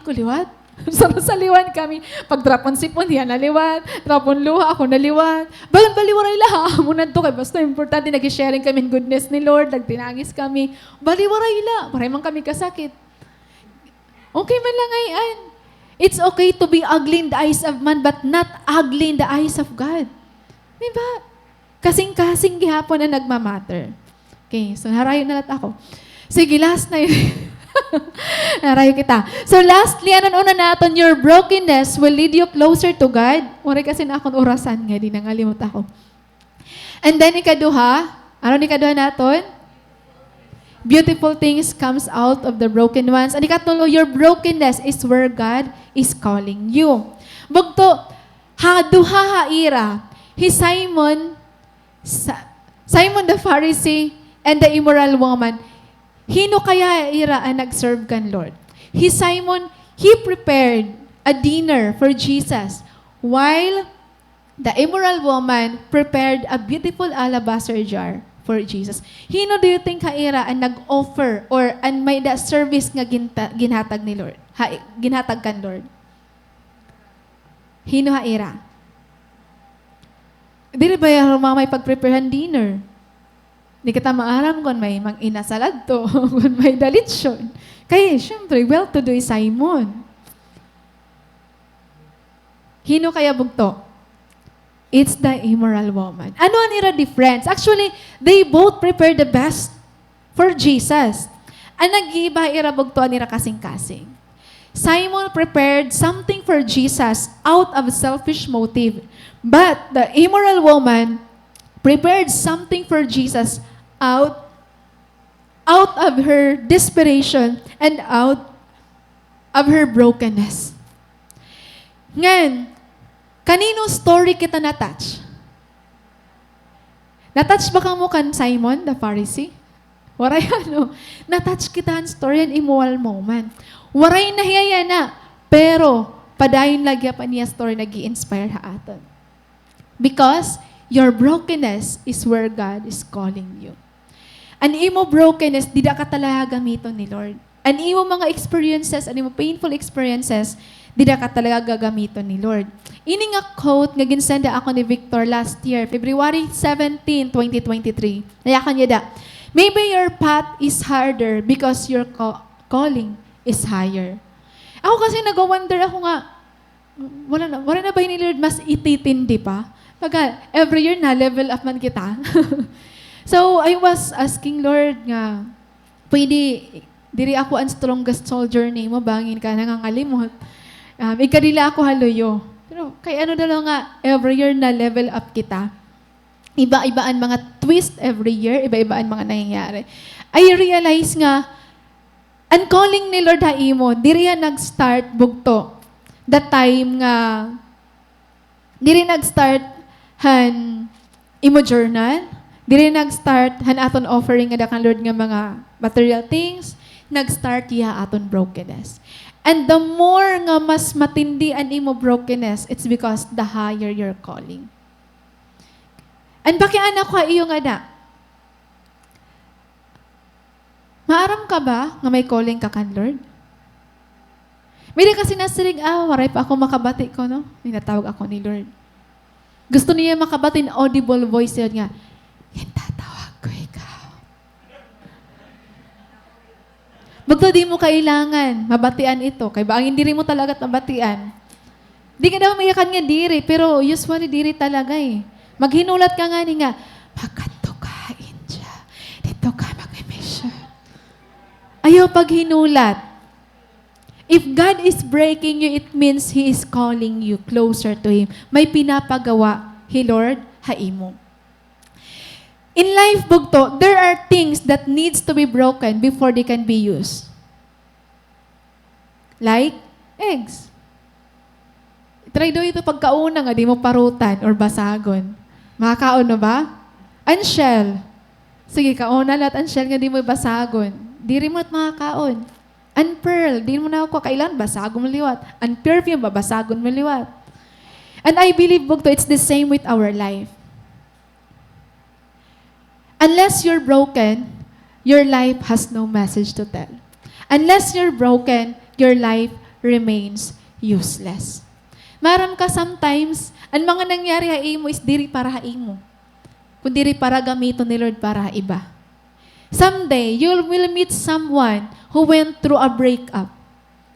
ko liwat. Sa liwan kami. Pag drapon sipon, yan naliwan. Drapon luha, ako naliwan. Bayan baliwaray laha. Muna to kay basta importante, nag-sharing kami in goodness ni Lord, nagtinangis kami. Baliwaray la. Maray man kami kasakit. Okay man lang ayan. It's okay to be ugly in the eyes of man, but not ugly in the eyes of God. Diba? Kasing-kasing gihapon na nagmamatter. Okay, so harayo na lahat ako. Sige, last na yun. Narayo kita. So lastly, anong una natin, your brokenness will lead you closer to God. Muna kasi na akong orasan nga, di nangalimot ako. And then ikaduha, ano ikaduha natin? Beautiful things comes out of the broken ones. And ikatulo, your brokenness is where God is calling you. Bugto, duha haira, Simon the Pharisee and the immoral woman, hino kaya ira ang nag-serve kan Lord? Simon, he prepared a dinner for Jesus, while the immoral woman prepared a beautiful alabaster jar for Jesus. Hino do you think ira ang nag-offer or ang may da service nga ginhatag ni Lord? Ginhatag kan Lord? Hino ira? Dili ba yung mga may pag-preparehan dinner? Di kita maaram kung may mang-inasalad to, kung may dalitsyon. Kaya, syempre, well-to-do is Simon. Hino kaya bugto? It's the immoral woman. Ano ang ira difference? Actually, they both prepared the best for Jesus. Ang nag-iiba ira bugto ang ira kasing-kasing. Simon prepared something for Jesus out of selfish motive. But the immoral woman prepared something for Jesus out of her desperation and out of her brokenness. Ngayon, kaninong story kita na-touch? Na-touch ba ka mo kan Simon, the Pharisee? Waray ano, na-touch kita ang story and immoral moment. Waray nahiyaya na, pero padayon lagya pa niya story nag-i-inspire ha aton. Because your brokenness is where God is calling you. An imo brokenness, di da ka talaga gamiton ni Lord. An imo mga experiences, an imo painful experiences, di da ka talaga gagamiton ni Lord. Ini nga quote nga ginsenda ako ni Victor last year, February 17, 2023. Nayakan niya da. Maybe your path is harder because your calling is higher. Ako kasi nag-wonder ako nga, wala na ba ni Lord mas ititindi pa? Pagka every year na level up man kita. So I was asking Lord nga, pwede, diri ako ang strongest soldier ni mo, bangin ka, nangangalimot. Ikadila ako haluyo. Pero kay ano na lang nga, every year na level up kita. Iba-ibaan mga twist every year, iba-ibaan mga nangyayari. I realize nga, ang calling ni Lord haimo, diri yan nag-start bugto. That time nga, diri nag-start han imo journal, diri nag-start han aton offering nga dakang Lord nga mga material things, nag-start ya aton brokenness. And the more nga mas matindi ang imo brokenness, it's because the higher your calling. And pakianak ko iyo nga na, maaram ka ba nga may calling ka kan Lord? May kasi nasirig, waray pa ako makabati ko, no? Ninatawag ako ni Lord. Gusto niya makabati in audible voice yun nga, yan tatawag ko ikaw. Bagto di mo kailangan mabatian ito. Kaya ba ang hindi mo talaga mabatian? Di ka daw mayakan nga diri, pero usually diri talaga eh. Maghinulat ka nga ni nga, pagkato ka, India. Dito ka mag-emission. Ayaw paghinulat. If God is breaking you, it means He is calling you closer to Him. May pinapagawa, He Lord, haimo. In life, bugto, there are things that needs to be broken before they can be used. Like eggs. Try daw ito pagkauna nga, di mo parutan or basagon. Makakaon na ba? Unshell. Sige, kauna lahat unshell nga di mo basagon. Di rin mo at makakaon. Unpearl, di mo na ako kailan, basagon mo liwat. Unperfume, babasagon mo liwat. And I believe, bugto, it's the same with our life. Unless you're broken, your life has no message to tell. Unless you're broken, your life remains useless. Maram ka sometimes, ang mga nangyari haimo is diri para haimo. Kung diri para gamito ni Lord para iba. Someday, you will meet someone who went through a breakup.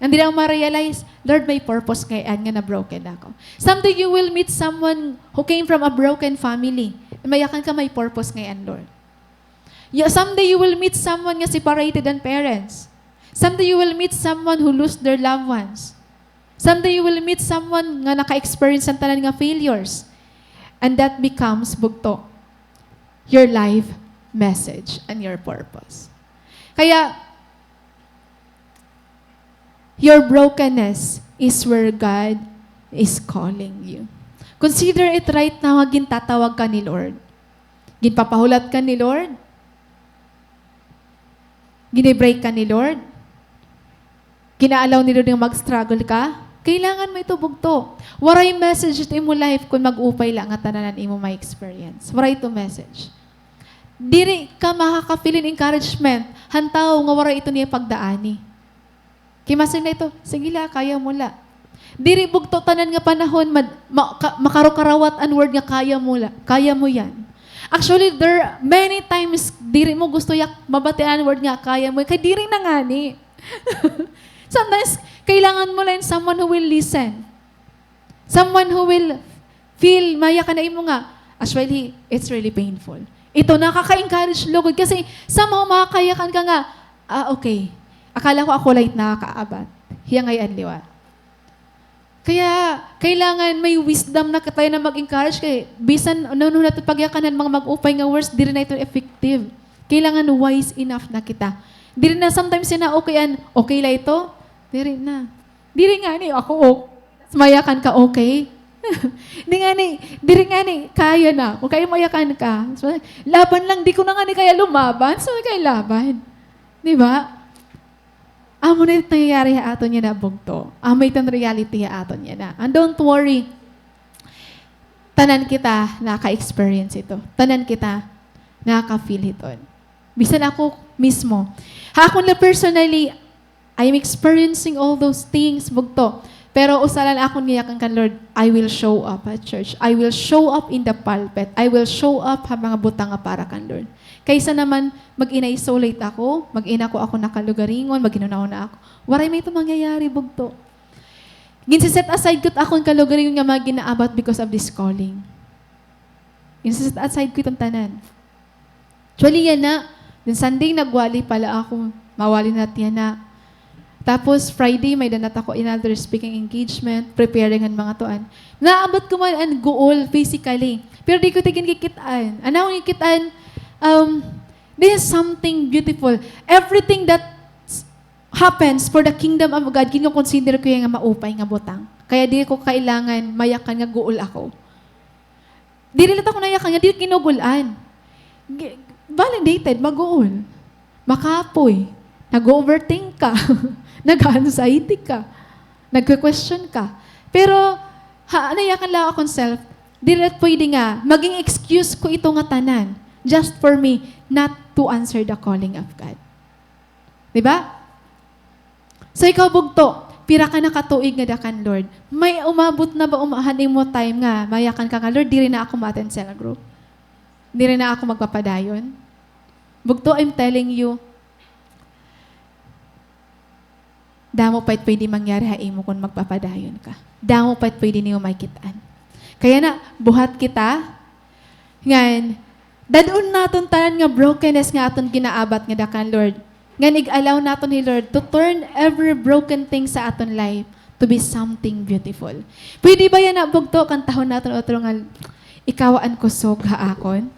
And di lang ma-realize, Lord, may purpose ngayon nga na broken ako. Someday, you will meet someone who came from a broken family. Mayakan ka may purpose ngayon, Lord. Someday, you will meet someone nga separated and parents. Someday, you will meet someone who lost their loved ones. Someday, you will meet someone nga naka-experience ng tanan nga failures. And that becomes, bugto, your life message and your purpose. Kaya, your brokenness is where God is calling you. Consider it right now, gintatawag ka ni Lord. Ginpapahulat ka ni Lord. Ginibreak ka ni Lord. Ginaalaw ni Lord yung mag-struggle ka. Kailangan mo ito bugto. Waray message ito mo life kung mag-upay lang at tananan imo may experience. Waray ito message. Diri ka makaka-feel encouragement. Hantaw nga waray ito niya pagdaani. Kimasin na ito, sige la, kaya mo la. Diri bugto tanan nga panahon, makarokarawat ang word nga kaya mo yan. Actually, there are many times, diri mo gusto yak mabatian word nga kaya mo, kay diri na nga ni. Sometimes, kailangan mo lang someone who will listen. Someone who will feel, maya ka na imo nga, actually, it's really painful. Ito, nakaka-encourage lugod. Kasi, somehow, makakayakan ka nga, okay. Akala ko ako light nakakaabat. Hiya ngayon, liwa. Kaya, kailangan may wisdom na tayo na mag-encourage kay bisan, ano natin pagyakanan mga mag-upay nga words, di rin na ito effective. Kailangan wise enough na kita. Di rin na sometimes na okay la ito? Di rin na. Di rin nga ni, ako, mayakan ka, okay? Di rin nga ni, kaya na. Kung kaya mayakan ka. So, laban lang, di ko na nga ni kaya lumaban. So, kaya laban. Di ba? Amo na ito nangyayari ato niya na bugto. Amo itong reality ato niya na. And don't worry. Tanan kita naka-experience ito. Tanan kita naka-feel ito. Bisan ako mismo. Ako na personally, I'm experiencing all those things, bugto. Pero usalan akong niyakan kan Lord, I will show up at church. I will show up in the pulpit. I will show up ha mga butang nga para kan Lord. Kaysa naman mag-ina-isolate ako, mag-ina ko ako nakalugaringon, mag-inunaw na ako. Waray may ito mangyayari, bugto. Ginsiset aside ko akong kalugaringon nga mga ginaabot because of this calling. Ginsiset aside ko itong tanan. Actually, yan na. Then Sunday, nagwali pala ako. Mawali na tiyan na. Tapos, Friday, may danat ako another speaking engagement, preparing ang mga tuan. Naabot ko man ang goal physically. Pero di ko tigin kikitaan. Ano akong kikitaan? This is something beautiful. Everything that happens for the kingdom of God, kino-consider ko yung maupay nga butang. Kaya di ko kailangan mayakan nga goal ako. Di rin ako nayakan nga, di kinugulan. Validated, mag-goal. Makapoy. Nag-overthink ka. Nag-anxiety ka. Nag-question ka. Pero, nayakan lang akong self, di rin pwede nga, maging excuse ko ito nga tanan, just for me not to answer the calling of God. Diba? So, ikaw bugto, pira ka nakatuig nga dakan, Lord. May umabot na ba umahanin mo time nga, mayakan ka nga, Lord, di rin na ako ma-attend cell group. Di rin na ako magpapadayon. Bugto, I'm telling you, damo pa't pwede mangyari hain mo kung magpapadayon ka. Damo pa't pwede niyo makitaan. Kaya na, buhat kita, ngan, dadun naton tanan nga brokenness nga aton ginaabat nga dakan, Lord. Ngan, ig-allow naton ni Lord to turn every broken thing sa aton life to be something beautiful. Pwede ba yan na bugto, kantahon naton otro nga, ikawaan ko sog haakon?